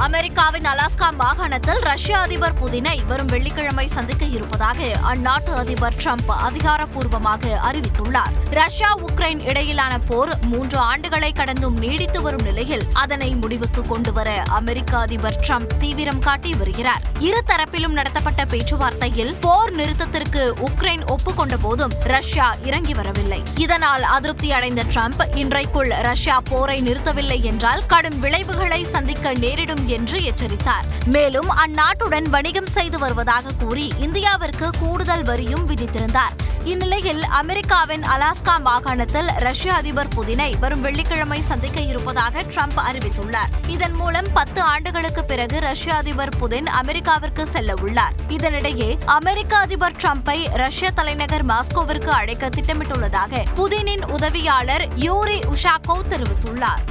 அமெரிக்காவின் அலாஸ்கா மாகாணத்தில் ரஷ்ய அதிபர் புதினை வரும் வெள்ளிக்கிழமை சந்திக்க இருப்பதாக அந்நாட்டு அதிபர் டிரம்ப் அதிகாரப்பூர்வமாக அறிவித்துள்ளார். ரஷ்யா உக்ரைன் இடையிலான போர் 3 ஆண்டுகளை கடந்தும் நீடித்து வரும் நிலையில் அதனை முடிவுக்கு கொண்டுவர அமெரிக்க அதிபர் டிரம்ப் தீவிரம் காட்டி வருகிறார். இரு தரப்பிலும் நடத்தப்பட்ட பேச்சுவார்த்தையில் போர் நிறுத்தத்திற்கு உக்ரைன் ஒப்புக்கொண்ட போதும் ரஷ்யா இறங்கி வரவில்லை. இதனால் அதிருப்தி அடைந்த டிரம்ப் இன்றைக்குள் ரஷ்யா போரை நிறுத்தவில்லை என்றால் கடும் விளைவுகளை சந்திக்க நேரிடும் என்று எச்சரித்தார். மேலும் அந்நாட்டுடன் வணிகம் செய்து வருவதாக கூறி இந்தியாவிற்கு கூடுதல் வரியும் விதித்திருந்தார். இந்நிலையில் அமெரிக்காவின் அலாஸ்கா மாகாணத்தில் ரஷ்ய அதிபர் புதினை வரும் வெள்ளிக்கிழமை சந்திக்க இருப்பதாக டிரம்ப் அறிவித்துள்ளார். இதன் மூலம் 10 ஆண்டுகளுக்கு பிறகு ரஷ்ய அதிபர் புதின் அமெரிக்காவிற்கு செல்ல உள்ளார். இதனிடையே அமெரிக்க அதிபர் டிரம்பை ரஷ்ய தலைநகர் மாஸ்கோவிற்கு அழைக்க திட்டமிட்டுள்ளதாக புதினின் உதவியாளர் யூரி உஷாகோவ் தெரிவித்துள்ளார்.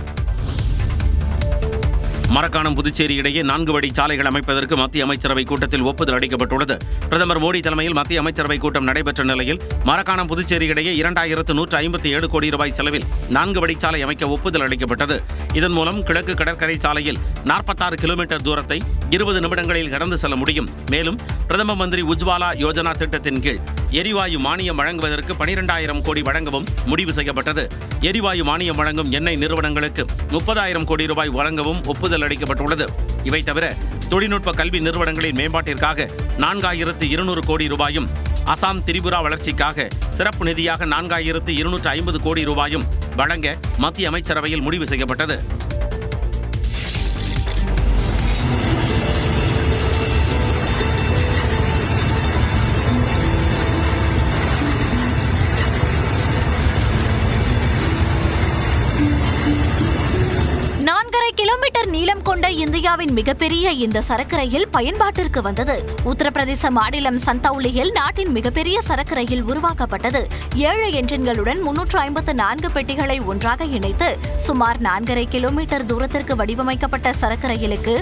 மரக்காணம் புதுச்சேரி இடையே 4 வழி சாலைகள் அமைப்பதற்கு மத்திய அமைச்சரவை கூட்டத்தில் ஒப்புதல் அளிக்கப்பட்டுள்ளது. பிரதமர் மோடி தலைமையில் மத்திய அமைச்சரவை கூட்டம் நடைபெற்ற நிலையில் மரக்காணம் புதுச்சேரி இடையே 2157 கோடி ரூபாய் செலவில் 4 வழிச்சாலை அமைக்க ஒப்புதல் அளிக்கப்பட்டது. இதன் மூலம் கிழக்கு கடற்கரை சாலையில் 46 கிலோமீட்டர் தூரத்தை 20 நிமிடங்களில் கடந்து செல்ல முடியும். மேலும் பிரதம மந்திரி உஜ்வாலா யோஜனா திட்டத்தின் கீழ் எரிவாயு மானியம் வழங்குவதற்கு 12,000 கோடி வழங்கவும் முடிவு செய்யப்பட்டது. எரிவாயு மானியம் வழங்கும் எண்ணெய் நிறுவனங்களுக்கு 30,000 கோடி ரூபாய் வழங்கவும் ஒப்புதல் அளிக்கப்பட்டுள்ளது. இவை தவிர தொழில்நுட்ப கல்வி நிறுவனங்களின் மேம்பாட்டிற்காக 4,200 கோடி ரூபாயும், அசாம் திரிபுரா வளர்ச்சிக்காக சிறப்பு நிதியாக 4,250 கோடி ரூபாயும் வழங்க மத்திய அமைச்சரவையில் முடிவு செய்யப்பட்டது. கிலோமீட்டர் நீளம் கொண்ட இந்தியாவின் மிகப்பெரிய இந்த சரக்கு ரயில் பயன்பாட்டிற்கு வந்தது. உத்தரப்பிரதேச மாநிலம் சந்தௌலியில் நாட்டின் மிகப்பெரிய சரக்கு ரயில் உருவாக்கப்பட்டது. 7 என்ஜின்களுடன் 354 பெட்டிகளை ஒன்றாக இணைத்து சுமார் 4.5 கிலோமீட்டர் தூரத்திற்கு வடிவமைக்கப்பட்ட சரக்கு ரயிலுக்கு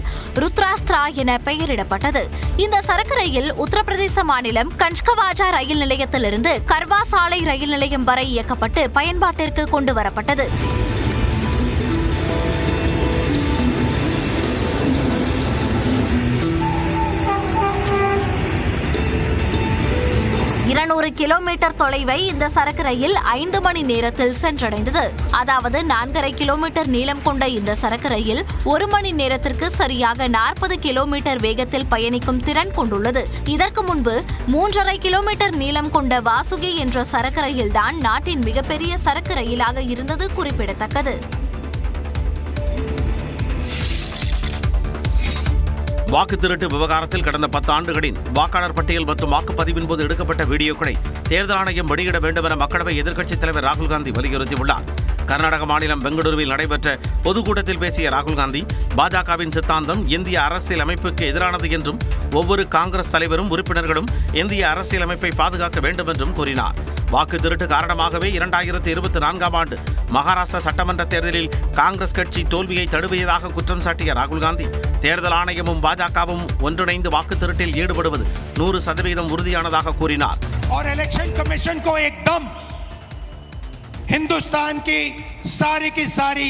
ருத்ராஸ்திரா என பெயரிடப்பட்டது. இந்த சரக்கு ரயில் உத்தரப்பிரதேச மாநிலம் கஞ்ச்கவாஜா ரயில் நிலையத்திலிருந்து கர்வா சாலை ரயில் நிலையம் வரை இயக்கப்பட்டு பயன்பாட்டிற்கு கொண்டு வரப்பட்டது. 200 கிலோமீட்டர் தொலைவை இந்த சரக்கு ரயில் 5 மணி நேரத்தில் சென்றடைந்தது. அதாவது 4.5 கிலோமீட்டர் நீளம் கொண்ட இந்த சரக்கு ரயில் 1 மணி நேரத்திற்கு சரியாக 40 கிலோமீட்டர் வேகத்தில் பயணிக்கும் திறன் கொண்டுள்ளது. இதற்கு முன்பு 3.5 கிலோமீட்டர் நீளம் கொண்ட வாசுகி என்ற சரக்கு ரயில் தான் நாட்டின் மிகப்பெரிய சரக்கு ரயிலாக இருந்தது குறிப்பிடத்தக்கது. வாக்கு திருட்டு விவகாரத்தில் கடந்த 10 ஆண்டுகளின் வாக்காளர் பட்டியல் மற்றும் வாக்குப்பதிவின் போது எடுக்கப்பட்ட வீடியோக்களை தேர்தல் ஆணையம் வெளியிட வேண்டும் என மக்களவை எதிர்க்கட்சித் தலைவர் ராகுல் காந்தி வலியுறுத்தியுள்ளார். கர்நாடக மாநிலம் பெங்களூருவில் நடைபெற்ற பொதுக்கூட்டத்தில் பேசிய ராகுல் காந்தி, பாஜகவின் சித்தாந்தம் இந்திய அரசியல் அமைப்புக்கு எதிரானது என்றும் ஒவ்வொரு காங்கிரஸ் தலைவரும் உறுப்பினர்களும் இந்திய அரசியல் அமைப்பை பாதுகாக்க வேண்டும் என்றும் கூறினார். வாக்கு திருட்டு காரணமாகவே 2024ஆம் ஆண்டு மகாராஷ்டிரா சட்டமன்ற தேர்தலில் காங்கிரஸ் கட்சி தோல்வியை தழுவியதாக குற்றம் சாட்டிய ராகுல் காந்தி, தேர்தல் ஆணையமும் பாஜகவும் ஒன்றிணைந்து வாக்கு திருட்டில் ஈடுபடுவது 100% உறுதியானதாக கூறினார். हिंदुस्तान की सारी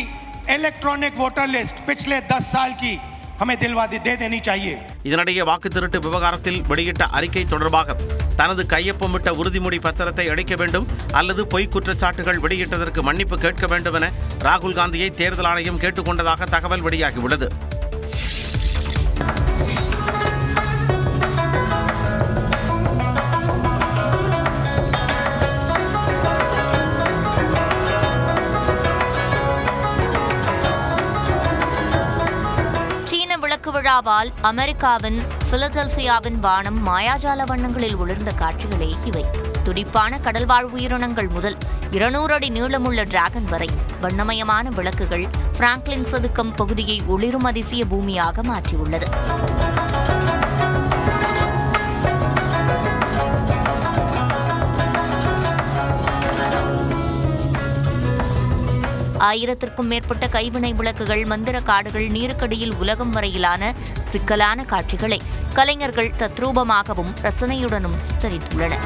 इलेक्ट्रॉनिक वोटर लिस्ट पिछले 10 साल की हमें दिलवा दे देनी चाहिए. இதனிடையே வாக்கு திருட்டு விவகாரத்தில் வெளியிட்ட அறிக்கை தொடர்பாக தனது கையொப்பமிட்ட உறுதிமொழி பத்திரத்தை அளிக்க வேண்டும் அல்லது பொய் குற்றச்சாட்டுகள் வெளியிட்டதற்கு மன்னிப்பு கேட்க வேண்டும் என ராகுல் காந்தியை தேர்தல் ஆணையம் கேட்டுக்கொண்டதாக தகவல் வெளியாகியுள்ளது. விளக்கு விழாவால் அமெரிக்காவின் பிலடெல்பியாவின் வானம் மாயாஜால வண்ணங்களில் ஒளிர்ந்த காட்சிகளே இவை. துடிப்பான கடல்வாழ் உயிரினங்கள் முதல் 200 அடி நீளமுள்ள டிராகன் வரை வண்ணமயமான விளக்குகள் பிராங்க்லின் சதுக்கம் பகுதியை ஒளிரும் அதிசய பூமியாக மாற்றியுள்ளது. ஆயிரத்திற்கும் மேற்பட்ட கைவினை விளக்குகள், மந்திர காடுகள், நீருக்கடியில் உலகம் வரையிலான சிக்கலான காட்சிகளை கலைஞர்கள் தத்ரூபமாகவும் ரசனையுடனும் சித்தரித்துள்ளனர்.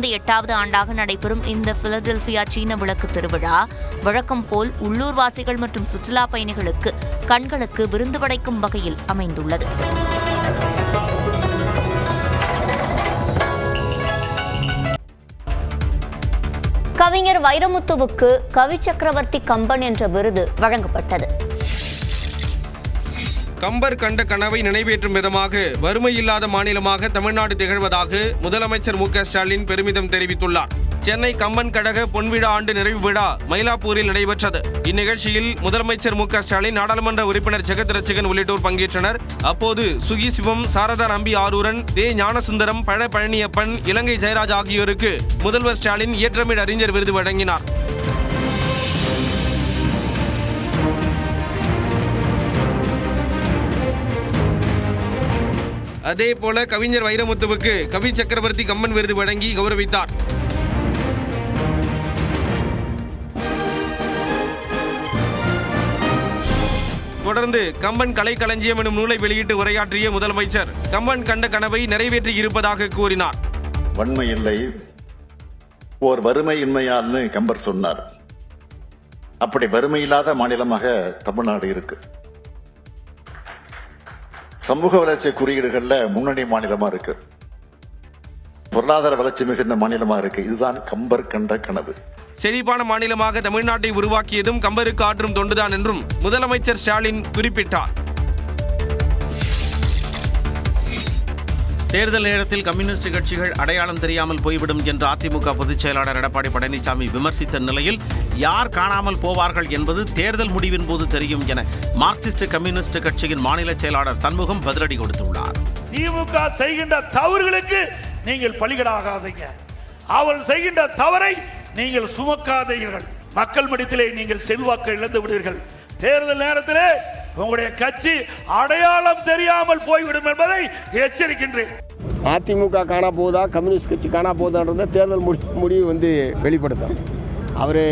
தொடர்ந்து 8வது ஆண்டாக நடைபெறும் இந்த பிலடெல்பியா சீன விளக்கு திருவிழா வழக்கம் போல் உள்ளூர்வாசிகள் மற்றும் சுற்றுலா பயணிகளுக்கு கண்களுக்கு விருந்து படைக்கும் வகையில் அமைந்துள்ளது. கவிஞர் வைரமுத்துவுக்கு கவி சக்கரவர்த்தி கம்பன் என்ற விருது வழங்கப்பட்டது. கம்பர் கண்ட கனவை நிறைவேற்றும் விதமாக வறுமையில்லாத மாநிலமாக தமிழ்நாடு திகழ்வதாக முதலமைச்சர் மு க ஸ்டாலின் பெருமிதம் தெரிவித்துள்ளார். சென்னை கம்பன் கழக பொன்விழா ஆண்டு நிறைவு விழா மயிலாப்பூரில் நடைபெற்றது. இந்நிகழ்ச்சியில் முதலமைச்சர் மு க ஸ்டாலின், நாடாளுமன்ற உறுப்பினர் ஜெகத் ரட்சகன் உள்ளிட்டோர் பங்கேற்றனர். அப்போது சுகி சிவம், சாரதா நம்பி ஆரூரன், தே ஞானசுந்தரம், பழ பழனியப்பன், இலங்கை ஜெயராஜ் ஆகியோருக்கு முதல்வர் ஸ்டாலின் இயற்றமிழ் அறிஞர் விருது வழங்கினார். அதேபோல கவிஞர் வைரமுத்துவுக்கு கவி சக்கரவர்த்தி கம்பன் விருது வழங்கி கௌரவித்தார். தொடர்ந்து கம்பன் கலைக்களஞ்சியம் எனும் நூலை வெளியிட்டு உரையாற்றிய முதலமைச்சர் கம்பன் கண்ட கனவை நிறைவேற்றி இருப்பதாக கூறினார். வன்மை இல்லை, ஓர் வறுமை இன்மையால்னு கம்பர் சொன்னார். அப்படி வறுமை இல்லாத மாநிலமாக தமிழ்நாடு இருக்கு. சமூக வளர்ச்சி குறியீடுகள்ல முன்னணி மாநிலமா இருக்கு. பொருளாதார வளர்ச்சி மிகுந்த மாநிலமா இருக்கு. இதுதான் கம்பர் கண்ட கனவு. செழிப்பான மாநிலமாக தமிழ்நாட்டை உருவாக்கியதும் கம்பருக்கு ஆற்றும் தொண்டுதான் என்றும் முதலமைச்சர் ஸ்டாலின் குறிப்பிட்டார். தேர்தல் நேரத்தில் கம்யூனிஸ்ட் கட்சிகள் அடையாளம் தெரியாமல் போய்விடும் என்று அதிமுக பொதுச் செயலாளர் எடப்பாடி பழனிசாமி விமர்சித்த நிலையில் யார் காணாமல் போவார்கள் என்பது தேர்தல் முடிவின் போது தெரியும் என மார்க்சிஸ்ட் கம்யூனிஸ்ட் கட்சியின் மாநில செயலாளர் சண்முகம் பதிலடி கொடுத்துள்ளார். திமுக செய்கின்ற தவறுகளுக்கு நீங்கள் பலிகடாகாதீங்க. அவர்கள் செய்கின்ற தவறை நீங்கள் சுமக்காதீர்கள். மக்கள் மத்தியிலே நீங்கள் செல்வாக்கு இழந்து விடுவீர்கள். தேர்தல் நேரத்திலே உங்களுடைய கட்சி அடையாளம் தெரியாமல் போய்விடும் என்பதை எச்சரிக்கின்றேன். அதிமுக காணா போதா, கம்யூனிஸ்ட் கட்சி காணா போதான்றத தேர்தல் முடிவு வெளிப்படுத்தும். அவர்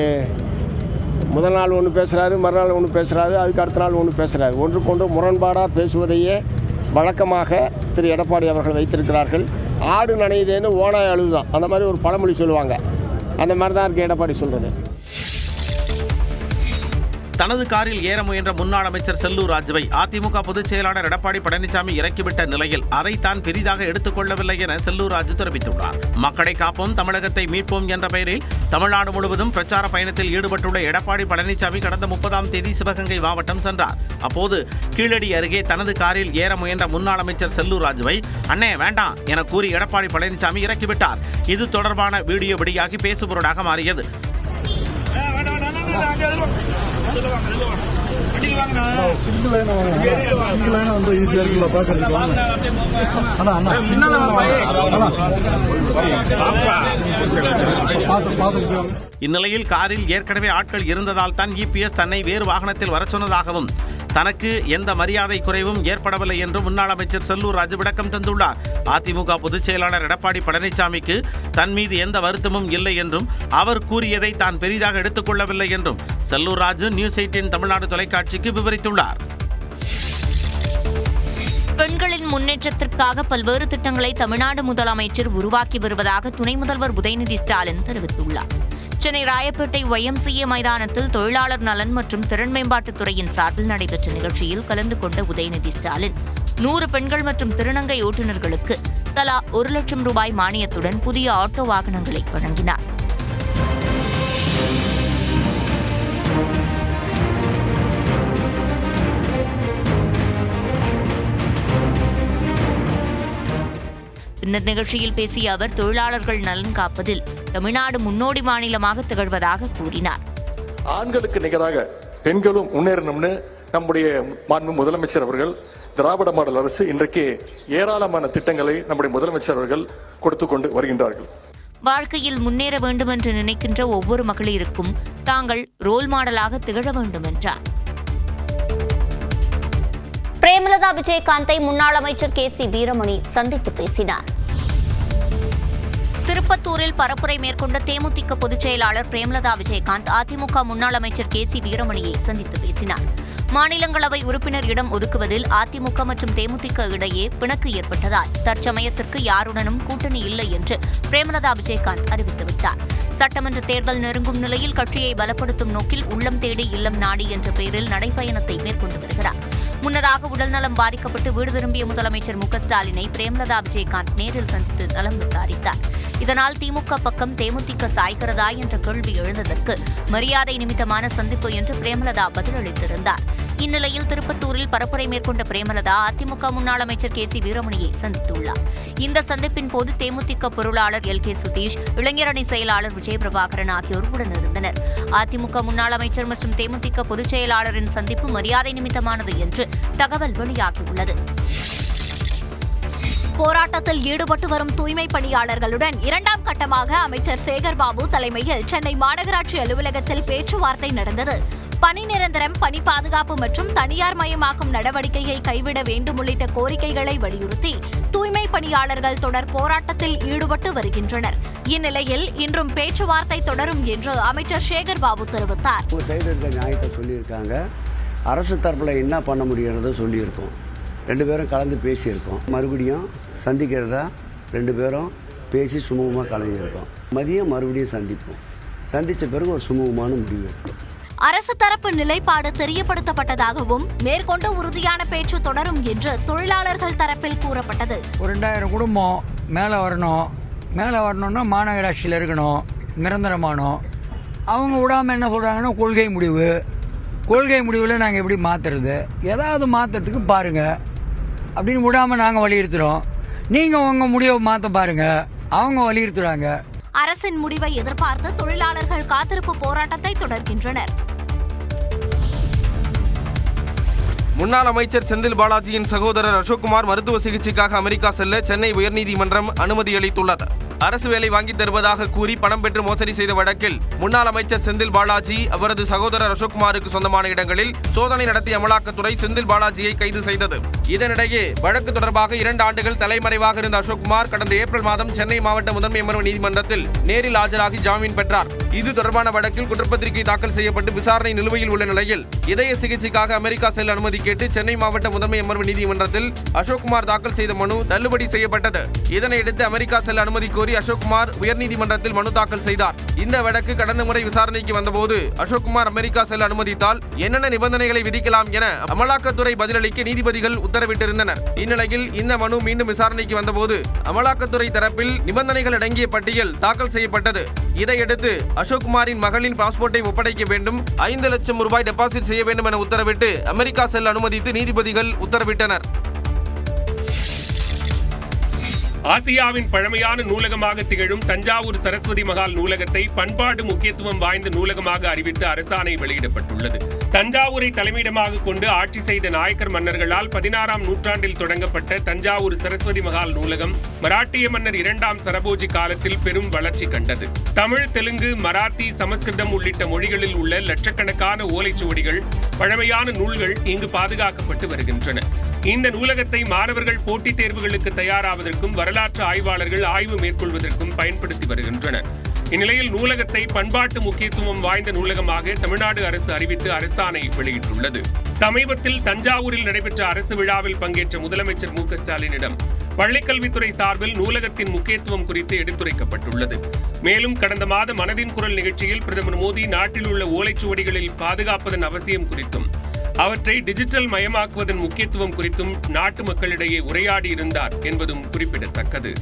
முதல் நாள் ஒன்று பேசுகிறாரு, மறுநாள் ஒன்று பேசுகிறாரு, அதுக்கு அடுத்த நாள் ஒன்று பேசுகிறாரு. ஒன்றுக்கொன்று முரண்பாடாக பேசுவதையே வழக்கமாக திரு எடப்பாடி அவர்கள் வைத்திருக்கிறார்கள். ஆடு நனையுதேன்னு ஓனாய் அழுதுதான், அந்த மாதிரி ஒரு பழமொழி சொல்லுவாங்க. அந்த மாதிரி தான் இருக்கு எடப்பாடி சொல்கிறது. தனது காரில் ஏற முயன்ற முன்னாள் அமைச்சர் செல்லூர் ராஜுவை அதிமுக பொதுச் செயலாளர் எடப்பாடி பழனிசாமி இறக்கிவிட்ட நிலையில் அதை தான் பெரிதாக எடுத்துக் கொள்ளவில்லை என செல்லூர் ராஜு தெரிவித்துள்ளார். மக்களை காப்போம், தமிழகத்தை மீட்போம் என்ற பெயரில் தமிழ்நாடு முழுவதும் பிரச்சார பயணத்தில் ஈடுபட்டுள்ள எடப்பாடி பழனிசாமி கடந்த 30ஆம் தேதி சிவகங்கை மாவட்டம் சென்றார். அப்போது கீழடி அருகே தனது காரில் ஏற முயன்ற முன்னாள் அமைச்சர் செல்லூர் ராஜுவை அண்ணே வேண்டாம் என கூறி எடப்பாடி பழனிசாமி இறக்கிவிட்டார். இது தொடர்பான வீடியோ வெளியாகி பேசுபொருளாக மாறியது. இந்நிலையில் காரில் ஏற்கனவே ஆட்கள் இருந்ததால் தான் இபிஎஸ் தன்னை வேறு வாகனத்தில் வரச் சொன்னதாகவும் தனக்கு எந்த மரியாதை குறைவும் ஏற்படவில்லை என்று முன்னாள் அமைச்சர் செல்லூர் ராஜு விளக்கம் தந்துள்ளார். அதிமுக பொதுச் செயலாளர் எடப்பாடி பழனிசாமிக்கு தன் மீது எந்த வருத்தமும் இல்லை என்றும் அவர் கூறியதை தான் பெரிதாக எடுத்துக் கொள்ளவில்லை என்றும் செல்லூர் ராஜு நியூஸ் 18 தமிழ்நாடு தொலைக்காட்சிக்கு விவரித்துள்ளார். பெண்களின் முன்னேற்றத்திற்காக பல்வேறு திட்டங்களை தமிழ்நாடு முதலமைச்சர் உருவாக்கி வருவதாக துணை முதல்வர் உதயநிதி ஸ்டாலின் தெரிவித்துள்ளார். சென்னை ராயப்பேட்டை YMCA மைதானத்தில் தொழிலாளர் நலன் மற்றும் திறன் மேம்பாட்டுத் துறையின் சார்பில் நடைபெற்ற நிகழ்ச்சியில் கலந்து கொண்ட உதயநிதி ஸ்டாலின் 100 பெண்கள் மற்றும் திருநங்கை ஓட்டுநர்களுக்கு தலா 1 லட்சம் ரூபாய் மானியத்துடன் புதிய ஆட்டோ வாகனங்களை வழங்கினார். பின்னர் நிகழ்ச்சியில் பேசிய அவர் தொழிலாளர்கள் நலன் காப்பதில் தமிழ்நாடு முன்னோடி மாநிலமாக திகழ்வதாக கூறினார். ஆண்களுக்கு நிகராக பெண்களும் முன்னேறணும்னு நம்முடைய மாண்பு முதலமைச்சர் அவர்கள் திராவிட மாடல் அரசு இன்றைக்கு ஏராளமான திட்டங்களை நம்முடைய முதலமைச்சர் அவர்கள் கொடுத்து கொண்டு வருகின்றார்கள். வாழ்க்கையில் முன்னேற வேண்டும் என்று நினைக்கின்ற ஒவ்வொரு மகளிருக்கும் தாங்கள் ரோல் மாடலாக திகழ வேண்டும் என்றார். பிரேமலதா விஜயகாந்தை முன்னாள் அமைச்சர் KC வீரமணி சந்தித்து பேசினார். திருப்பத்தூரில் பரப்புரை மேற்கொண்ட தேமுதிக பொதுச் செயலாளர் பிரேமலதா விஜயகாந்த் அதிமுக முன்னாள் அமைச்சர் KC வீரமணியை சந்தித்து பேசினார். மாநிலங்களவை உறுப்பினர் இடம் ஒதுக்குவதில் அதிமுக மற்றும் தேமுதிக இடையே பிணக்கு ஏற்பட்டதால் தற்சமயத்திற்கு யாருடனும் கூட்டணி இல்லை என்று பிரேமலதா விஜயகாந்த் அறிவித்துவிட்டார். சட்டமன்ற தேர்தல் நெருங்கும் நிலையில் கட்சியை பலப்படுத்தும் நோக்கில் உள்ளம் தேடி இல்லம் நாடி என்ற பெயரில் நடைபயணத்தை மேற்கொண்டு வருகிறார். முன்னதாக உடல்நலம் பாதிக்கப்பட்டு வீடு திரும்பிய முதலமைச்சர் ஸ்டாலினை பிரேமலதா விஜயகாந்த் நேரில் சந்தித்து நலம் விசாரித்தார். இதனால் திமுக பக்கம் தேமுதிக சாய்கிறதா என்ற கேள்வி எழுந்ததற்கு மரியாதை நிமித்தமான சந்திப்பு என்று பிரேமலதா பதிலளித்திருந்தார். இந்நிலையில் திருப்பத்தூரில் பரப்புரை மேற்கொண்ட பிரேமலதா அதிமுக முன்னாள் அமைச்சர் KC வீரமணியை சந்தித்துள்ளார். இந்த சந்திப்பின் போது தேமுதிக பொருளாளர் LK சுதீஷ், இளைஞரணி செயலாளர் விஜயபிரபாகரன் ஆகியோர் உடனிருந்தனர். அதிமுக முன்னாள் அமைச்சர் மற்றும் தேமுதிக பொதுச் செயலாளரின் சந்திப்பு மரியாதை நிமித்தமானது என்று தகவல் வெளியாகியுள்ளது. போராட்டத்தில் ஈடுபட்டு வரும் தூய்மை பணியாளர்களுடன் இரண்டாம் கட்டமாக அமைச்சர் சேகர்பாபு தலைமையில் சென்னை மாநகராட்சி அலுவலகத்தில் பேச்சுவார்த்தை நடந்தது. பணி நிரந்தரம், பணி பாதுகாப்பு மற்றும் தனியார் மயமாக்கும் நடவடிக்கையை கைவிட வேண்டும் உள்ளிட்ட கோரிக்கைகளை வலியுறுத்தி தூய்மை பணியாளர்கள் தொடர் போராட்டத்தில் ஈடுபட்டு வருகின்றனர். இந்நிலையில் இன்றும் பேச்சுவார்த்தை தொடரும் என்று அமைச்சர் சேகர்பாபு தெரிவித்தார். நியாயத்தை சொல்லியிருக்காங்க. அரசு தரப்பில் என்ன பண்ண முடியுறத சொல்லியிருக்கோம். 2 பேரும் கலந்து பேசியிருக்கோம். மறுபடியும் சந்திக்கிறதா 2 பேரும் பேசி சுமூகமாக கலந்துருக்கோம். மதியம் மறுபடியும் சந்திப்போம். சந்தித்த பிறகு ஒரு சுமூகமான முடிவு இருக்கும். அரசு தரப்பு நிலைப்பாடு தெரியப்படுத்தப்பட்டதாகவும் மேற்கொண்டு உறுதியான பேச்சு தொடரும் என்று தொழிலாளர்கள் தரப்பில் கூறப்பட்டது. ஒரு 2000 குடும்பம் மேலே வரணும்னா மாநகராட்சியில் இருக்கணும், நிரந்தரமானோம். அவங்க விடாமல் என்ன சொல்கிறாங்கன்னா கொள்கை முடிவில் நாங்கள் எப்படி மாற்றுறது, ஏதாவது மாற்றுறதுக்கு பாருங்கள் அப்படின்னு விடாமல் நாங்கள் வலியுறுத்துகிறோம். நீங்கள் உங்கள் முடிவை மாற்ற பாருங்கள், அவங்க வலியுறுத்துகிறாங்க. அரசின் முடிவை எதிர்பார்த்து தொழிலாளர்கள் காத்திருப்பு போராட்டத்தை தொடர்கின்றனர். முன்னாள் அமைச்சர் செந்தில் பாலாஜியின் சகோதரர் அசோக்குமார் மருத்துவ சிகிச்சைக்காக அமெரிக்கா செல்ல சென்னை உயர்நீதிமன்றம் அனுமதி அளித்துள்ளது. அரசு வேலை வாங்கி தருவதாக கூறி பணம் பெற்று மோசடி செய்த வழக்கில் முன்னாள் அமைச்சர் செந்தில் பாலாஜி அவரது சகோதரர் அசோக்குமாருக்கு சொந்தமான இடங்களில் சோதனை நடத்திய அமலாக்கத்துறை செந்தில் பாலாஜியை கைது செய்தது. இதனிடையே வழக்கு தொடர்பாக 2 ஆண்டுகள் தலைமறைவாக இருந்த அசோக்குமார் கடந்த ஏப்ரல் மாதம் சென்னை மாவட்ட முதன்மை அமர்வு நீதிமன்றத்தில் நேரில் ஆஜராகி ஜாமீன் பெற்றார். இது தொடர்பான வழக்கில் குற்றப்பத்திரிகை தாக்கல் செய்யப்பட்டு விசாரணை நிலுவையில் உள்ள நிலையில் இதய சிகிச்சைக்காக அமெரிக்கா செல்ல அனுமதி கேட்டு சென்னை மாவட்ட முதன்மை அமர்வு நீதிமன்றத்தில் அசோக்குமார் தாக்கல் செய்த மனு தள்ளுபடி செய்யப்பட்டது. இதனையடுத்து அமெரிக்கா செல்ல அனுமதி கோரி அசோக்குமார் உயர்நீதிமன்றத்தில் மனு தாக்கல் செய்தார். இந்த வழக்கு கடந்த முறை விசாரணைக்கு வந்தபோது அசோக்குமார் அமெரிக்கா செல்ல அனுமதித்தால் என்னென்ன நிபந்தனைகளை விதிக்கலாம் என அமலாக்கத்துறை பதிலளிக்க நீதிபதிகள் உத்தரவிட்டிருந்தனர். இந்நிலையில் இந்த மனு மீண்டும் விசாரணைக்கு வந்தபோது அமலாக்கத்துறை தரப்பில் நிபந்தனைகள் அடங்கிய பட்டியல் தாக்கல் செய்யப்பட்டது. இதையடுத்து அசோக்குமாரின் மகளின் பாஸ்போர்ட்டை ஒப்படைக்க வேண்டும், 5 லட்சம் ரூபாய் டெபாசிட் செய்ய வேண்டும் என உத்தரவிட்டு அமெரிக்கா செல்ல அனுமதித்து நீதிபதிகள் உத்தரவிட்டனர். ஆசியாவின் பழமையான நூலகமாக திகழும் தஞ்சாவூர் சரஸ்வதி மகால் நூலகத்தை பண்பாடு முக்கியத்துவம் வாய்ந்த நூலகமாக அறிவித்து அரசாணை வெளியிடப்பட்டுள்ளது. தஞ்சாவூரை தலைமையிடமாக கொண்டு ஆட்சி செய்த நாயக்கர் மன்னர்களால் 16ஆம் நூற்றாண்டில் தொடங்கப்பட்ட தஞ்சாவூர் சரஸ்வதி மகால் நூலகம் மராட்டிய மன்னர் 2ஆம் சரபோஜி காலத்தில் பெரும் வளர்ச்சி கண்டது. தமிழ், தெலுங்கு, மராத்தி, சமஸ்கிருதம் உள்ளிட்ட மொழிகளில் உள்ள லட்சக்கணக்கான ஓலைச்சுவடிகள், பழமையான நூல்கள் இங்கு பாதுகாக்கப்பட்டு வருகின்றன. இந்த நூலகத்தை மாணவர்கள் போட்டித் தேர்வுகளுக்கு தயாராவதற்கும் வரலாற்று ஆய்வாளர்கள் ஆய்வு மேற்கொள்வதற்கும் பயன்படுத்தி வருகின்றனர். இந்நிலையில் நூலகத்தை பண்பாட்டு முக்கியத்துவம் வாய்ந்த நூலகமாக தமிழ்நாடு அரசு அறிவித்து அரசாணை வெளியிட்டுள்ளது. சமீபத்தில் தஞ்சாவூரில் நடைபெற்ற அரசு விழாவில் பங்கேற்ற முதலமைச்சர் ஸ்டாலினிடம் பள்ளிக்கல்வித்துறை சார்பில் நூலகத்தின் முக்கியத்துவம் குறித்து எடுத்துரைக்கப்பட்டுள்ளது. மேலும் கடந்த மாதம் மனதின் குரல் நிகழ்ச்சியில் பிரதமர் மோடி நாட்டில் உள்ள ஓலைச்சுவடிகளில் பாதுகாப்பதன் அவசியம் குறித்தும் அவற்றை டிஜிட்டல் மயமாக்குவதன் முக்கியத்துவம் குறித்தும் நாட்டு மக்களிடையே உரையாடியிருந்தார் என்பதும் குறிப்பிடத்தக்கது.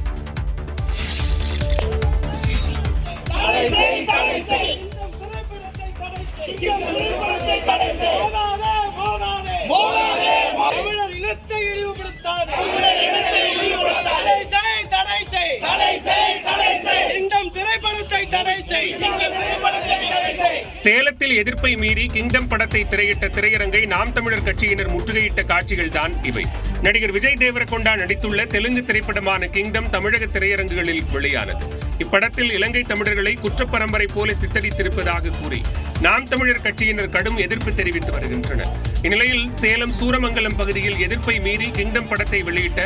திரைப்படத்தை தடை செய். சேலத்தில் எதிர்ப்பை மீறி கிங்டம் படத்தை திரையிட்ட திரையரங்கை நாம் தமிழர் கட்சியினர் முற்றுகையிட்ட காட்சிகள் தான் இவை. நடிகர் விஜய் தேவரகொண்டா நடித்துள்ள தெலுங்கு திரைப்படமான கிங்டம் தமிழக திரையரங்குகளில் வெளியானது. இப்படத்தில் இலங்கை தமிழர்களை குற்றப்பரம்பரை போல சித்தரித்திருப்பதாக கூறி நாம் தமிழர் கட்சியினர் கடும் எதிர்ப்பு தெரிவித்து வருகின்றனர். இந்நிலையில் சேலம் சூரமங்கலம் பகுதியில் எதிர்ப்பை மீறி கிங்டம் படத்தை வெளியிட்ட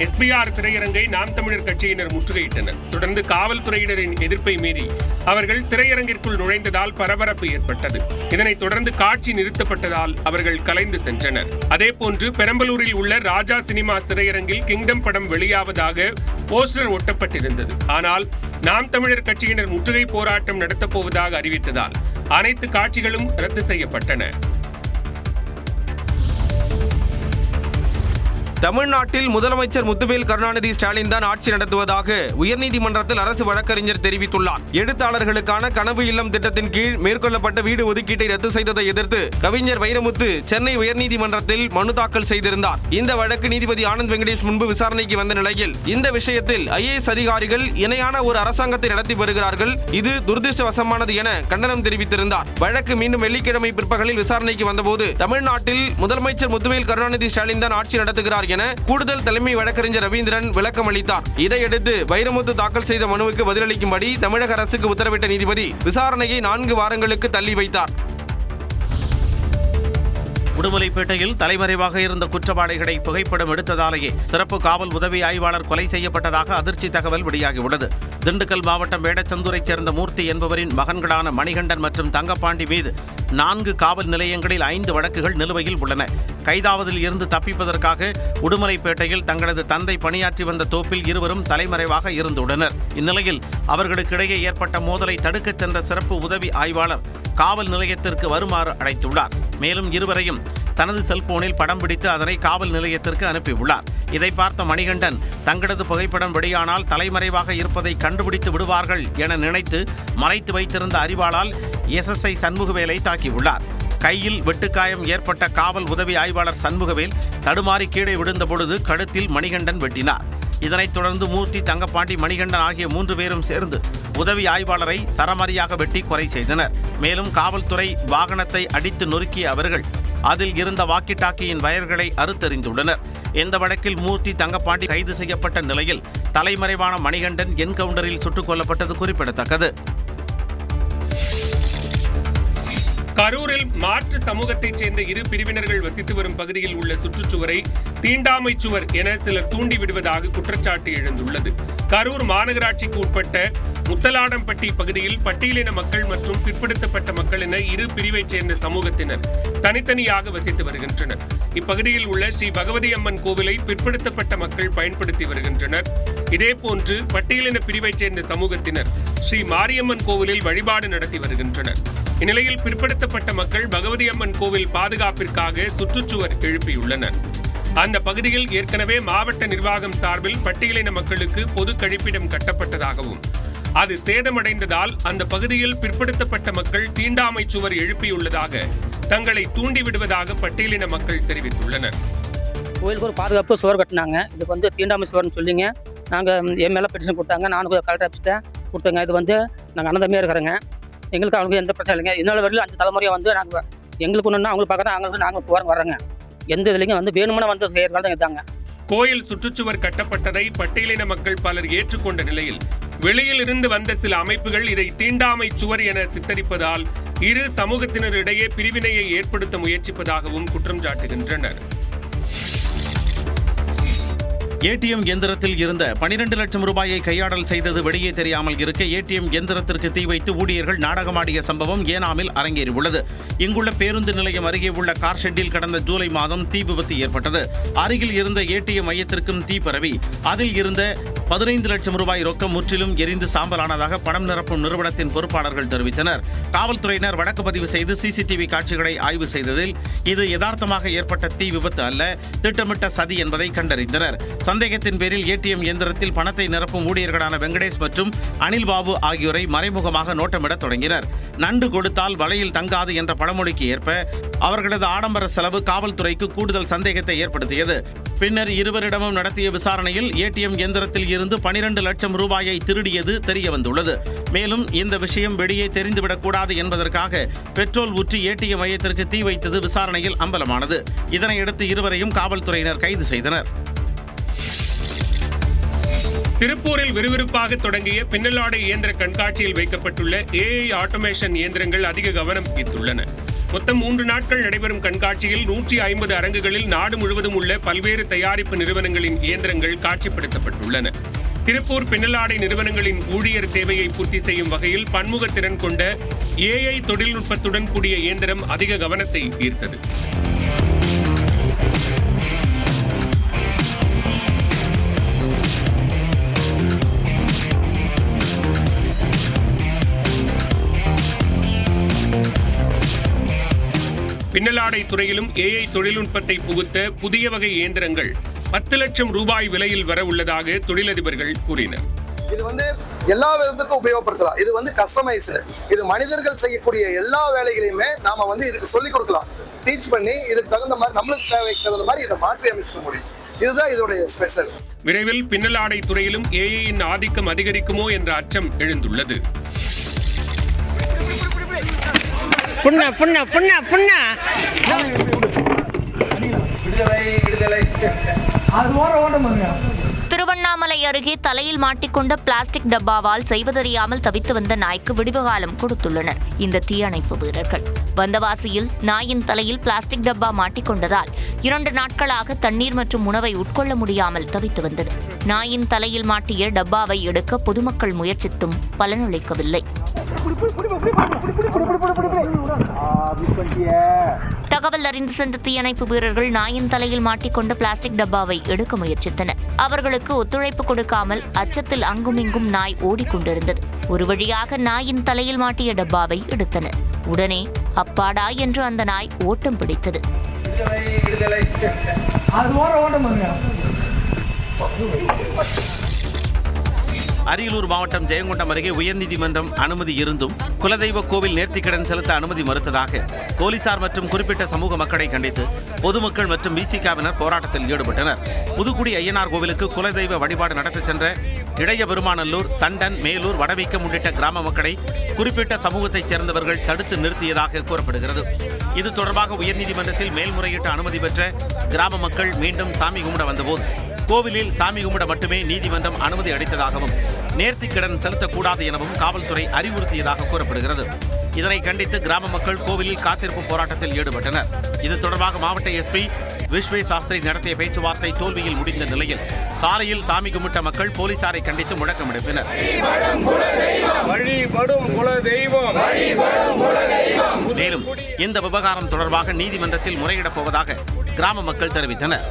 SBR திரையரங்கை நாம் தமிழர் கட்சியினர் முற்றுகையிட்டனர். தொடர்ந்து காவல்துறையினரின் எதிர்ப்பை மீறி அவர்கள் திரையரங்கிற்குள் நுழைந்ததால் பரபரப்பு ஏற்பட்டது. இதனைத் தொடர்ந்து காட்சி நிறுத்தப்பட்டதால் அவர்கள் கலைந்து சென்றனர். அதேபோன்று பெரம்பலூரில் உள்ள ராஜா சினிமா திரையரங்கில் கிங்டம் படம் வெளியாவதாக போஸ்டர் ஒட்டப்பட்டிருந்தது. ஆனால் நாம் தமிழர் கட்சியினர் முற்றுகை போராட்டம் நடத்தப் போவதாக அறிவித்ததால் அனைத்து காட்சிகளும் ரத்து செய்யப்பட்டன. தமிழ்நாட்டில் முதலமைச்சர் முத்துவேல் கருணாநிதி ஸ்டாலின் தான் ஆட்சி நடத்துவதாக உயர்நீதிமன்றத்தில் அரசு வழக்கறிஞர் தெரிவித்துள்ளார். எழுத்தாளர்களுக்கான கனவு இல்லம் திட்டத்தின் கீழ் மேற்கொள்ளப்பட்ட வீடு ஒதுக்கீட்டை ரத்து செய்ததை எதிர்த்து கவிஞர் வைரமுத்து சென்னை உயர்நீதிமன்றத்தில் மனு தாக்கல் செய்திருந்தார். இந்த வழக்கு நீதிபதி ஆனந்த் வெங்கடேஷ் முன்பு விசாரணைக்கு வந்த நிலையில் இந்த விஷயத்தில் IAS அதிகாரிகள் இணையான ஒரு அரசாங்கத்தை நடத்தி வருகிறார்கள், இது துரதிருஷ்டவசமானது என கண்டனம் தெரிவித்திருந்தார். வழக்கு மீண்டும் வெள்ளிக்கிழமை பிற்பகலில் விசாரணைக்கு வந்தபோது தமிழ்நாட்டில் முதலமைச்சர் முத்துவேல் கருணாநிதி ஸ்டாலின் தான் ஆட்சி நடத்துகிறார் என கூடுதல் தலைமை வழக்கறிஞர் ரவீந்திரன் விளக்கம் அளித்தார். இதையடுத்து வைரமுத்து தாக்கல் செய்த மனுவுக்கு பதிலளிக்கும்படி தமிழக அரசுக்கு உத்தரவிட்ட நீதிபதி விசாரணையை 4 வாரங்களுக்கு தள்ளி வைத்தார். உடுமலைப்பேட்டையில் தலைமறைவாக இருந்த குற்றவாளிகளை புகைப்படம் எடுத்ததாலேயே சிறப்பு காவல் உதவி ஆய்வாளர் கொலை செய்யப்பட்டதாக அதிர்ச்சி தகவல் வெளியாகியுள்ளது. திண்டுக்கல் மாவட்டம் வேடச்சந்தூரைச் சேர்ந்த மூர்த்தி என்பவரின் மகன்களான மணிகண்டன் மற்றும் தங்கப்பாண்டி மீது 4 காவல் நிலையங்களில் 5 வழக்குகள் நிலுவையில் உள்ளன. கைதாவதில் இருந்து தப்பிப்பதற்காக உடுமலைப்பேட்டையில் தங்களது தந்தை பணியாற்றி வந்த தோப்பில் இருவரும் தலைமறைவாக இருந்துள்ளனர். இந்நிலையில் அவர்களுக்கிடையே ஏற்பட்ட மோதலை தடுக்கச் சென்ற சிறப்பு உதவி ஆய்வாளர் காவல் நிலையத்திற்கு வருமாறு அழைத்துள்ளார். மேலும் இருவரையும் தனது செல்போனில் படம் பிடித்து அதனை காவல் நிலையத்திற்கு அனுப்பியுள்ளார். இதை பார்த்த மணிகண்டன் தங்களது புகைப்படம் வெளியானால் தலைமறைவாக இருப்பதை கண்டுபிடித்து விடுவார்கள் என நினைத்து மறைத்து வைத்திருந்த அரிவாளால் SSI சண்முகவேலை தாக்கியுள்ளார். கையில் வெட்டுக்காயம் ஏற்பட்ட காவல் உதவி ஆய்வாளர் சண்முகவேல் தடுமாறி கீழே விழுந்த பொழுது கழுத்தில் மணிகண்டன் வெட்டினார். இதனைத் தொடர்ந்து மூர்த்தி, தங்கப்பாண்டி, மணிகண்டன் ஆகிய 3 பேரும் சேர்ந்து உதவி ஆய்வாளரை சரமாரியாக வெட்டி கொலை செய்தனர். மேலும் காவல்துறை வாகனத்தை அடித்து நொறுக்கிய அவர்கள் அதில் இருந்த வாக்கி டாக்கியின் வயர்களை அறுத்தெறிந்துள்ளனர். இந்த வழக்கில் மூர்த்தி, தங்கப்பாண்டி கைது செய்யப்பட்ட நிலையில் தலைமறைவான மணிகண்டன் என்கவுண்டரில் சுட்டுக் கொல்லப்பட்டது குறிப்பிடத்தக்கது. கரூரில் மாற்று சமூகத்தைச் சேர்ந்த 2 பிரிவினர்கள் வசித்து வரும் பகுதியில் உள்ள சுற்றுச்சுவரை தீண்டாமை சுவர் என சிலர் தூண்டிவிடுவதாக குற்றச்சாட்டு எழுந்துள்ளது. கரூர் மாநகராட்சிக்கு உட்பட்ட முத்தலாடம்பட்டி பகுதியில் பட்டியலின மக்கள் மற்றும் பிற்படுத்தப்பட்ட மக்கள் என 2 பிரிவைச் சேர்ந்த சமூகத்தினர் தனித்தனியாக வசித்து வருகின்றனர். இப்பகுதியில் உள்ள ஸ்ரீ பகவதி அம்மன் கோவிலை பிற்படுத்தப்பட்ட மக்கள் பயன்படுத்தி வருகின்றனர். இதேபோன்று பட்டியலின பிரிவைச் சேர்ந்த சமூகத்தினர் ஸ்ரீ மாரியம்மன் கோவிலில் வழிபாடு நடத்தி வருகின்றனர். இந்நிலையில் பிற்படுத்தப்பட்ட மக்கள் பகவதி அம்மன் கோவில் பாதுகாப்பிற்காக சுற்றுச்சுவர் எழுப்பியுள்ளனர். அந்த பகுதியில் ஏற்கனவே மாவட்ட நிர்வாகம் சார்பில் பட்டியலின மக்களுக்கு பொது கழிப்பிடம் கட்டப்பட்டதாகவும் அது சேதமடைந்ததால் அந்த பகுதியில் பிற்படுத்தப்பட்ட மக்கள் தீண்டாமை சுவர் எழுப்பியுள்ளதாக தங்களை தூண்டிவிடுவதாக பட்டியலின மக்கள் தெரிவித்துள்ளனர். கோயிலுக்கு ஒரு பாதுகாப்பு சுவர் கட்டினாங்க. இதுக்கு தீண்டாமை சுவர்னு சொல்லிங்க நாங்கள் என் மேலே பெட்டிஷன் கொடுத்தாங்க. நானும் கலெக்டர் ஆஃபீஸ்ட்டை கொடுத்தேங்க. இது நாங்கள் அனந்தமையாக இருக்கிறேங்க. எங்களுக்கு அவங்களுக்கு எந்த பிரச்சனை இல்லைங்க. இதனால வரையிலும் 5 தலைமுறையாக நாங்கள் எங்களுக்கு ஒன்றுனா அவங்களுக்கு பார்க்குறோம், அவங்களுக்கு நாங்கள் சுவர் வர்றோங்க. எந்த இதுலையும் வேணுமென செய்யறதால இதாங்க. கோயில் சுற்றுச்சுவர் கட்டப்பட்டதை பட்டியலின மக்கள் பலர் ஏற்றுக்கொண்ட நிலையில் வெளியில் இருந்து வந்த சில அமைப்புகள் இதை தீண்டாமை சுவர் என சித்தரிப்பதால் 2 சமூகத்தினரிடையே பிரிவினையை ஏற்படுத்த முயற்சிப்பதாகவும் குற்றம் சாட்டுகின்றனர். ATM எந்திரத்தில் இருந்த 12 லட்சம் ரூபாயை கையாடல் செய்தது வெளியே தெரியாமல் இருக்க ATM எந்திரத்திற்கு தீ வைத்து ஊழியர்கள் நாடகமாடிய சம்பவம் ஏனாமில் அரங்கேறியுள்ளது. இங்குள்ள பேருந்து நிலையம் அருகே உள்ள கார் ஷெட்டில் கடந்த ஜூலை மாதம் தீ விபத்து ஏற்பட்டது. அருகில் இருந்த ATM மையத்திற்கும் தீ பரவி அதில் இருந்த 15 லட்சம் ரூபாய் ரொக்கம் முற்றிலும் எரிந்து சாம்பலானதாக பணம் நிரப்பும் நிறுவனத்தின் பொறுப்பாளர்கள் தெரிவித்தனர். காவல்துறையினர் வழக்கு பதிவு செய்து CCTV காட்சிகளை ஆய்வு செய்ததில் இது யதார்த்தமாக ஏற்பட்ட தீ விபத்து அல்ல, திட்டமிட்ட சதி என்பதை கண்டறிந்தனர். சந்தேகத்தின் பேரில் ATM இயந்திரத்தில் பணத்தை நிரப்பும் ஊழியர்களான வெங்கடேஷ் மற்றும் அனில் பாபு ஆகியோரை மறைமுகமாக நோட்டமிட தொடங்கினர். நண்டு கொடுத்தால் வலையில் தங்காது என்ற பழமொழிக்கு ஏற்ப அவர்களது ஆடம்பர செலவு காவல்துறைக்கு கூடுதல் சந்தேகத்தை ஏற்படுத்தியது. பின்னர் இருவரிடமும் நடத்திய விசாரணையில் ஏடிஎம் இயந்திரத்தில் இருந்து 12 லட்சம் ரூபாயை திருடியது தெரியவந்துள்ளது. மேலும் இந்த விஷயம் வெளியே தெரிந்துவிடக்கூடாது என்பதற்காக பெட்ரோல் ஊற்றி ஏடிஎம் மையத்திற்கு தீ வைத்தது விசாரணையில் அம்பலமானது. இதனையடுத்து இருவரையும் காவல்துறையினர் கைது செய்தனர். திருப்பூரில் விறுவிறுப்பாக தொடங்கிய பின்னலாடை இயந்திர கண்காட்சியில் வைக்கப்பட்டுள்ள ஏஐ ஆட்டோமேஷன் இயந்திரங்கள் அதிக கவனம் ஈர்த்துள்ளன. மொத்தம் 3 நாட்கள் நடைபெறும் கண்காட்சியில் 150 அரங்குகளில் நாடு முழுவதும் உள்ள பல்வேறு தயாரிப்பு நிறுவனங்களின் இயந்திரங்கள் காட்சிப்படுத்தப்பட்டுள்ளன. திருப்பூர் பின்னலாடை நிறுவனங்களின் ஊழியர் தேவையை பூர்த்தி செய்யும் வகையில் பன்முக திறன் கொண்ட ஏஐ தொழில்நுட்பத்துடன் கூடிய இயந்திரம் அதிக கவனத்தை ஈர்த்தது. பின்னலாடை துறையிலும் ஏஐ தொழில்நுட்பத்தை புகுத்த புதிய வகை இயந்திரங்கள் 10 லட்சம் ரூபாய் விலையில் வர உள்ளதாக தொழிலதிபர்கள் கூறினர். இது எல்லா விதத்துக்கும் உபயோகப்படுத்தலாம். இது கஸ்டமைஸ்டு. இது மனிதர்கள் செய்யக்கூடிய எல்லா வேலைகளையுமே நாம இதுக்கு சொல்லிக் கொடுக்கலாம். டீச் பண்ணி இதுக்கு தகுந்த மாதிரி நம்மளுக்கு தேவைக்கு தகுந்த மாதிரி இதை மாற்றி அமைச்சிக்க முடியும். இதுதான் இதோடைய ஸ்பெஷல். விரைவில் பின்னலாடை துறையிலும் ஏஐயின் ஆதிக்கம் அதிகரிக்குமோ என்ற அச்சம் எழுந்துள்ளது. திருவண்ணாமலை அருகே தலையில் மாட்டிக்கொண்ட பிளாஸ்டிக் டப்பாவால் செய்வதறியாமல் தவித்து வந்த நாய்க்கு விடுவுகாலம் கொடுத்துள்ளனர் இந்த தீயணைப்பு வீரர்கள். வந்தவாசியில் நாயின் தலையில் பிளாஸ்டிக் டப்பா மாட்டிக்கொண்டதால் 2 நாட்களாக தண்ணீர் மற்றும் உணவை உட்கொள்ள முடியாமல் தவித்து வந்தது. நாயின் தலையில் மாட்டிய டப்பாவை எடுக்க பொதுமக்கள் முயற்சித்தும் பலனளிக்கவில்லை. தகவல் அறிந்து சென்ற தீயணைப்பு வீரர்கள் நாயின் தலையில் மாட்டிக்கொண்ட பிளாஸ்டிக் டப்பாவை எடுக்க முயற்சித்தனர். அவர்களுக்கு ஒத்துழைப்பு கொடுக்காமல் அச்சத்தில் அங்குமிங்கும் நாய் ஓடிக்கொண்டிருந்தது. ஒரு வழியாக நாயின் தலையில் மாட்டிய டப்பாவை எடுத்தனர். உடனே அப்பாடா என்று அந்த நாய் ஓட்டம் பிடித்தது. அரியலூர் மாவட்டம் ஜெயங்கொண்டம் அருகே உயர்நீதிமன்றம் அனுமதி இருந்தும் குலதெய்வ கோவில் நேர்த்திக்கடன் செலுத்த அனுமதி மறுத்ததாக போலீசார் மற்றும் குறிப்பிட்ட சமூக மக்களை கண்டித்து பொதுமக்கள் மற்றும் விசிகாவினர் போராட்டத்தில் ஈடுபட்டனர். புதுக்குடி ஐயனார் கோவிலுக்கு குலதெய்வ வழிபாடு நடத்தச் சென்ற இடைய பெருமாநல்லூர், சண்டன், மேலூர், வடவீக்கம் உள்ளிட்ட கிராம மக்களை குறிப்பிட்ட சமூகத்தைச் சேர்ந்தவர்கள் தடுத்து நிறுத்தியதாக கூறப்படுகிறது. இது தொடர்பாக உயர்நீதிமன்றத்தில் மேல்முறையீட்டு அனுமதி பெற்ற கிராம மக்கள் மீண்டும் சாமி கும்பிட வந்தபோது கோவிலில் சாமி கும்பிட மட்டுமே நீதிமன்றம் அனுமதி அளித்ததாகவும் நேர்த்திக்கடன் செலுத்தக்கூடாது எனவும் காவல்துறை அறிவுறுத்தியதாக கூறப்படுகிறது. இதனை கண்டித்து கிராம மக்கள் கோவிலில் காத்திருப்பு போராட்டத்தில் ஈடுபட்டனர். இது தொடர்பாக மாவட்ட எஸ்பி விஸ்வே சாஸ்திரி நடத்திய பேச்சுவார்த்தை தோல்வியில் முடிந்த நிலையில் சாலையில் சாமி கும்பிட்ட மக்கள் போலீசாரை கண்டித்து முழக்கம் எழுப்பினர். மேலும் இந்த விவகாரம் தொடர்பாக நீதிமன்றத்தில் முறையிடப் போவதாக கிராம மக்கள் தெரிவித்தனர்.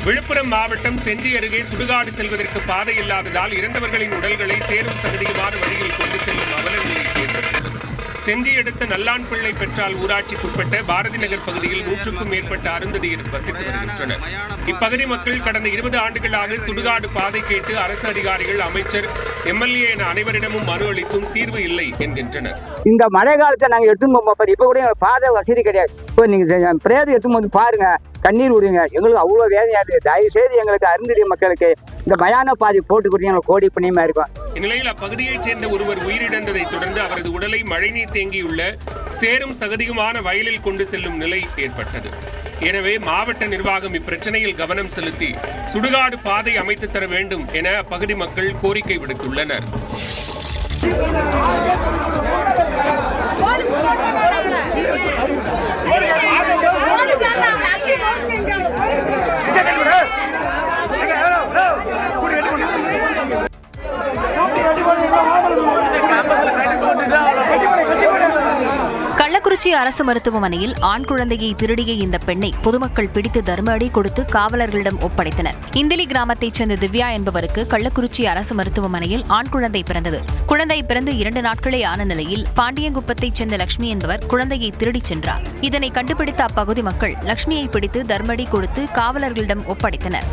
விழுப்புரம் மாவட்டம் செஞ்சி அருகே சுடுகாடு செல்வதற்கு பாதை இல்லாததால் இறந்தவர்களின் உடல்களை சேரும் சகதியுமான வழியில் கொண்டு செல்லும் அவலநிலை ஏற்பட்டுள்ளது. செஞ்சி அடுத்த நல்லான்பிள்ளை பெற்றால் ஊராட்சிக்குட்பட்ட பாரதி நகர் பகுதியில் 100க்கும் மேற்பட்ட அருந்ததியர் வசித்து வருகின்றனர். இப்பகுதி மக்கள் கடந்த 20 ஆண்டுகளாக சுடுகாடு பாதை கேட்டு அரசு அதிகாரிகள், அமைச்சர், எம்எல்ஏ என அனைவரிடமும் மனு அளித்தும் தீர்வு இல்லை என்கின்றனர். இந்த மழை காலத்தை நாங்கள் எடுத்துன்னு போக இப்ப கூட பாதை வசதி கிடையாது. இப்போ நீங்க பிரேத எடுத்தும் போது பாருங்க, கண்ணீர் விடுங்க. எங்களுக்கு அவ்வளவு வேதனையா இருக்கு. தயவு செய்து எங்களுக்கு அருந்ததிய மக்களுக்கு இந்த மயான பாதை போட்டு கொடுத்தீங்க கோடி புண்ணியமா இருக்கும். இந்நிலையில் அப்பகுதியைச் சேர்ந்த ஒருவர் உயிரிழந்ததை தொடர்ந்து அவரது உடலை மழைநீர் தேங்கியுள்ள சேரும் சகதியுமான வயலில் கொண்டு செல்லும் நிலை ஏற்பட்டது. எனவே மாவட்ட நிர்வாகம் இப்பிரச்சனையில் கவனம் செலுத்தி சுடுகாடு பாதை அமைத்து தர வேண்டும் என அப்பகுதி மக்கள் கோரிக்கை விடுத்துள்ளனர். கள்ளக்குறிச்சி அரசு மருத்துவமனையில் ஆண் குழந்தையை திருடிய இந்த பெண்ணை பொதுமக்கள் பிடித்து தர்ம அடி கொடுத்து காவலர்களிடம் ஒப்படைத்தனர். இந்திலி கிராமத்தைச் சேர்ந்த திவ்யா என்பவருக்கு கள்ளக்குறிச்சி அரசு மருத்துவமனையில் ஆண் குழந்தை பிறந்தது. குழந்தை பிறந்து 2 நாட்களே ஆன நிலையில் பாண்டியங்குப்பத்தைச் சேர்ந்த லட்சுமி என்பவர் குழந்தையை திருடிச் சென்றார். இதனை கண்டுபிடித்த அப்பகுதி மக்கள் லட்சுமியை பிடித்து தர்மடி கொடுத்து காவலர்களிடம் ஒப்படைத்தனர்.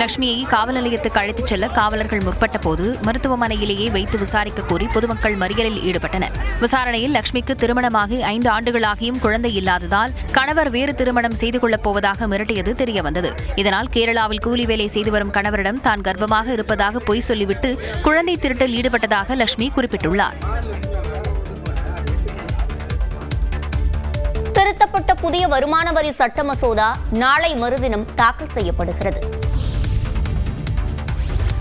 லட்சுமியை காவல் நிலையத்துக்கு அழைத்துச் செல்ல காவலர்கள் முற்பட்ட போது மருத்துவமனையிலேயே வைத்து விசாரிக்க கோரி பொதுமக்கள் மறியலில் ஈடுபட்டனர். விசாரணையில் லட்சுமிக்கு திருமணமாகி 5 ஆண்டுகளாகியும் குழந்தை இல்லாததால் கணவர் வேறு திருமணம் செய்து கொள்ளப் போவதாக மிரட்டியது தெரியவந்தது. இதனால் கேரளாவில் கூலி வேலை செய்து வரும் கணவரிடம் தான் கர்ப்பமாக இருப்பதாக பொய் சொல்லிவிட்டு குழந்தை திருட்டில் ஈடுபட்டதாக லட்சுமி குறிப்பிட்டுள்ளார். திருத்தப்பட்ட புதிய வருமான வரி சட்ட மசோதா நாளை மறுதினம் தாக்கல் செய்யப்படுகிறது.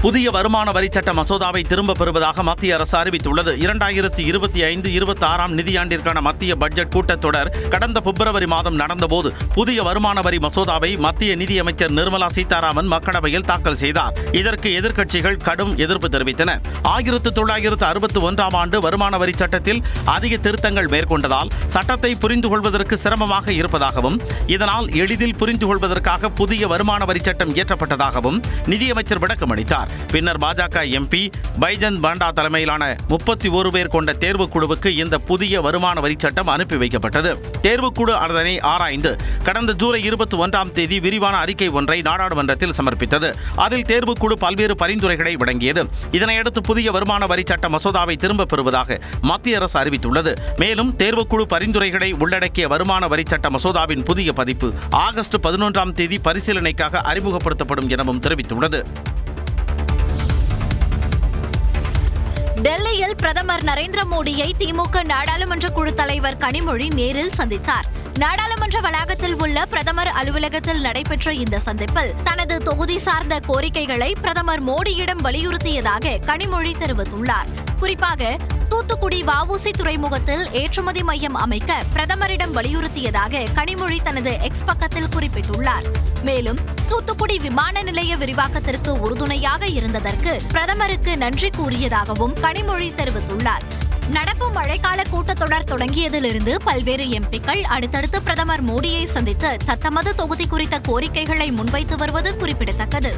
புதிய வருமான வரி சட்ட மசோதாவை திரும்பப் பெறுவதாக மத்திய அரசு அறிவித்துள்ளது. 2025-26 நிதியாண்டிற்கான மத்திய பட்ஜெட் கூட்டத்தொடர் கடந்த பிப்ரவரி மாதம் நடந்தபோது புதிய வருமான வரி மசோதாவை மத்திய நிதியமைச்சர் நிர்மலா சீதாராமன் மக்களவையில் தாக்கல் செய்தார். இதற்கு எதிர்க்கட்சிகள் கடும் எதிர்ப்பு தெரிவித்தன. 1961 ஆண்டு வருமான வரி சட்டத்தில் அதிக திருத்தங்கள் மேற்கொண்டதால் சட்டத்தை புரிந்து கொள்வதற்கு சிரமமாக இருப்பதாகவும் இதனால் எளிதில் புரிந்து கொள்வதற்காக புதிய வருமான வரி சட்டம் இயற்றப்பட்டதாகவும் நிதியமைச்சர் விளக்கமளித்தார். பின்னர் பாஜக எம்பி பைஜந்த் பாண்டா தலைமையிலான 31 பேர் கொண்ட தேர்வுக்குழுவுக்கு இந்த புதிய வருமான வரி சட்டம் அனுப்பி வைக்கப்பட்டது. தேர்வுக்குழு அதனை ஆராய்ந்து கடந்த ஜூலை 21ஆம் தேதி விரிவான அறிக்கை ஒன்றை நாடாளுமன்றத்தில் சமர்ப்பித்தது. அதில் தேர்வுக்குழு பல்வேறு பரிந்துரைகளை வழங்கியது. இதனையடுத்து புதிய வருமான வரி சட்ட மசோதாவை திரும்பப் பெறுவதாக மத்திய அரசு அறிவித்துள்ளது. மேலும் தேர்வுக்குழு பரிந்துரைகளை உள்ளடக்கிய வருமான வரி சட்ட மசோதாவின் புதிய பதிப்பு ஆகஸ்ட் 11ஆம் தேதி பரிசீலனைக்காக அறிமுகப்படுத்தப்படும் எனவும் தெரிவித்துள்ளது. டெல்லியில் பிரதமர் நரேந்திர மோடியை திமுக நாடாளுமன்ற குழு தலைவர் கனிமொழி நேரில் சந்தித்தார். நாடாளுமன்ற வளாகத்தில் உள்ள பிரதமர் அலுவலகத்தில் நடைபெற்ற இந்த சந்திப்பில் தனது தொகுதி சார்ந்த கோரிக்கைகளை பிரதமர் மோடியிடம் வலியுறுத்தியதாக கனிமொழி தெரிவித்துள்ளார். குறிப்பாக தூத்துக்குடி வஉசி துறைமுகத்தில் ஏற்றுமதி மையம் அமைக்க பிரதமரிடம் வலியுறுத்தியதாக கனிமொழி தனது எக்ஸ் பக்கத்தில் குறிப்பிட்டுள்ளார். மேலும் தூத்துக்குடி விமான நிலைய விரிவாக்கத்திற்கு உறுதுணையாக இருந்ததற்கு பிரதமருக்கு நன்றி கூறியதாகவும் கனிமொழி தெரிவித்துள்ளார். நடப்பு மழைக்கால கூட்டத்தொடர் தொடங்கியதிலிருந்து பல்வேறு எம்பிக்கள் அடுத்தடுத்து பிரதமர் மோடியை சந்தித்து தத்தமது தொகுதி குறித்த கோரிக்கைகளை முன்வைத்து வருவது குறிப்பிடத்தக்கது.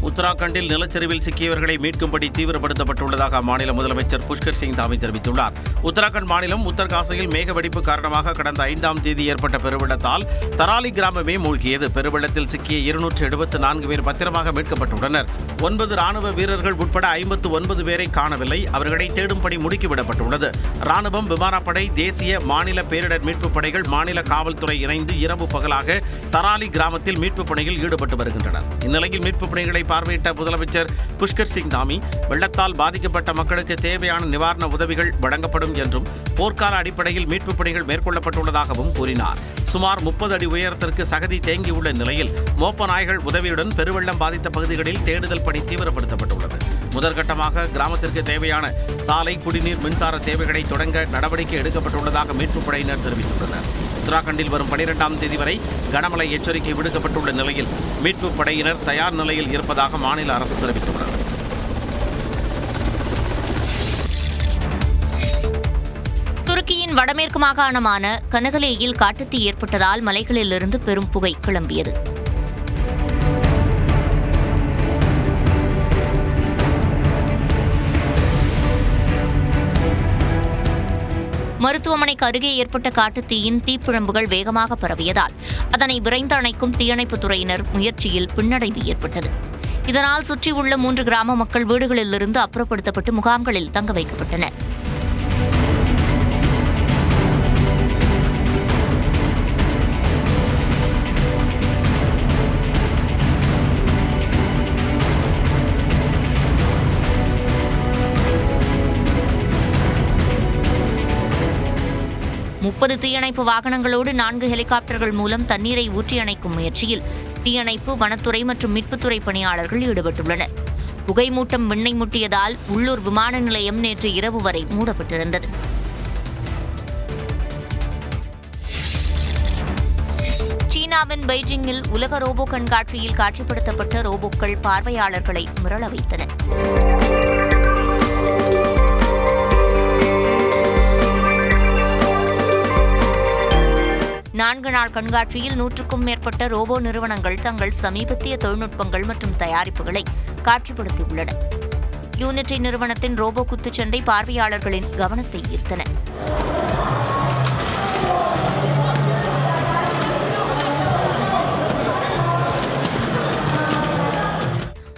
உத்தராகண்டில் நிலச்சரிவில் சிக்கியவர்களை மீட்கும்படி தீவிரப்படுத்தப்பட்டுள்ளதாக அம்மாநில முதலமைச்சர் புஷ்கர் சிங் தாமி தெரிவித்துள்ளார். உத்தராகண்ட் மாநிலம் உத்தர்காசியில் மேக வெடிப்பு காரணமாக கடந்த 5ஆம் தேதி ஏற்பட்ட பெருவெள்ளத்தால் தராலி கிராமமே மூழ்கியது. பெருவெள்ளத்தில் சிக்கிய 274 பேர் பத்திரமாக மீட்கப்பட்டுள்ளனர். 9 ராணுவ வீரர்கள் உட்பட 59 பேரை காணவில்லை. அவர்களை தேடும் பணி முடுக்கிவிடப்பட்டுள்ளது. ராணுவம், விமானப்படை, தேசிய மாநில பேரிடர் மீட்புப் படைகள், மாநில காவல்துறை இணைந்து இரவு பகலாக தராலி கிராமத்தில் மீட்புப் பணியில் ஈடுபட்டு வருகின்றனர். இந்நிலையில் மீட்புப் பணிகளை பார்வையிட்ட முதலமைச்சர் புஷ்கர் சிங் தாமி வெள்ளத்தால் பாதிக்கப்பட்ட மக்களுக்கு தேவையான நிவாரண உதவிகள் வழங்கப்படும் என்றும் போர்க்கால அடிப்படையில் மீட்புப் பணிகள் மேற்கொள்ளப்பட்டுள்ளதாகவும் கூறினார். சுமார் 30 அடி உயரத்திற்கு சகதி தேங்கியுள்ள நிலையில் மோப்ப நாய்கள் உதவியுடன் பெருவெள்ளம் பாதித்த பகுதிகளில் தேடுதல் பணி தீவிரப்படுத்தப்பட்டுள்ளது. முதற்கட்டமாக கிராமத்திற்கு தேவையான சாலை, குடிநீர், மின்சார தேவைகளை தொடங்க நடவடிக்கை எடுக்கப்பட்டுள்ளதாக மீட்புப் படையினர் தெரிவித்துள்ளனர். உத்தராகண்டில் வரும் 12ஆம் தேதி வரை கனமழை எச்சரிக்கை விடுக்கப்பட்டுள்ள நிலையில் மீட்புப் படையினர் தயார் நிலையில் இருப்பதாக மாநில அரசு தெரிவித்துள்ளது. துருக்கியின் வடமேற்கு மாகாணமான கனகலேயில் காட்டுத்தீ ஏற்பட்டதால் மலைகளிலிருந்து பெரும் புகை கிளம்பியது. மருத்துவமனைக்கு அருகே ஏற்பட்ட காட்டுத்தீயின் தீப்பிழம்புகள் வேகமாக பரவியதால் அதனை விரைந்து அணைக்கும் தீயணைப்புத் துறையினர் முயற்சியில் பின்னடைவு ஏற்பட்டது. இதனால் சுற்றியுள்ள 3 கிராம மக்கள் வீடுகளிலிருந்து அப்புறப்படுத்தப்பட்டு முகாம்களில் தங்க வைக்கப்பட்டனர். முப்பது தீயணைப்பு வாகனங்களோடு 4 ஹெலிகாப்டர்கள் மூலம் தண்ணீரை ஊற்றி அணைக்கும் முயற்சியில் தீயணைப்பு, வனத்துறை மற்றும் மீட்புத்துறை பணியாளர்கள் ஈடுபட்டுள்ளனர். புகைமூட்டம் விண்ணை முட்டியதால் உள்ளூர் விமான நிலையம் நேற்று இரவு வரை மூடப்பட்டிருந்தது. சீனாவின் பெய்ஜிங்கில் உலக ரோபோ கண்காட்சியில் காட்சிப்படுத்தப்பட்ட ரோபோக்கள் பார்வையாளர்களை மிரள வைத்தன. நான்கு நாள் கண்காட்சியில் 100க்கும் மேற்பட்ட ரோபோ நிறுவனங்கள் தங்கள் சமீபத்திய தொழில்நுட்பங்கள் மற்றும் தயாரிப்புகளை காட்சிப்படுத்தியுள்ளன. யூனிட்டி நிறுவனத்தின் ரோபோ குத்துச்சண்டை பார்வையாளர்களின் கவனத்தை ஈர்த்தன.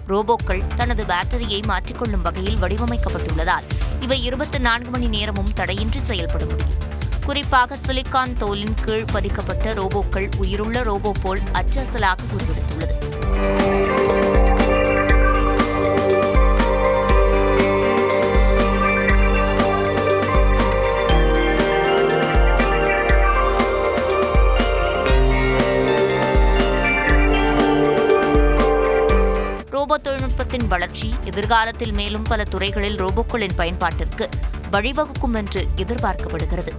ரோபோக்கள் தனது பேட்டரியை மாற்றிக்கொள்ளும் வகையில் வடிவமைக்கப்பட்டுள்ளதால் இவை 24 மணி நேரமும் தடையின்றி செயல்பட முடியும். குறிப்பாக சிலிக்கான் தோலின் கீழ் பதிக்கப்பட்ட ரோபோக்கள் உயிருள்ள ரோபோ போல் அச்சசலாக உருவெடுத்துள்ளது. ரோபோ தொழில்நுட்பத்தின் வளர்ச்சி எதிர்காலத்தில் மேலும் பல துறைகளில் ரோபோக்களின் பயன்பாட்டிற்கு வழிவகுக்கும் என்று எதிர்பார்க்கப்படுகிறது.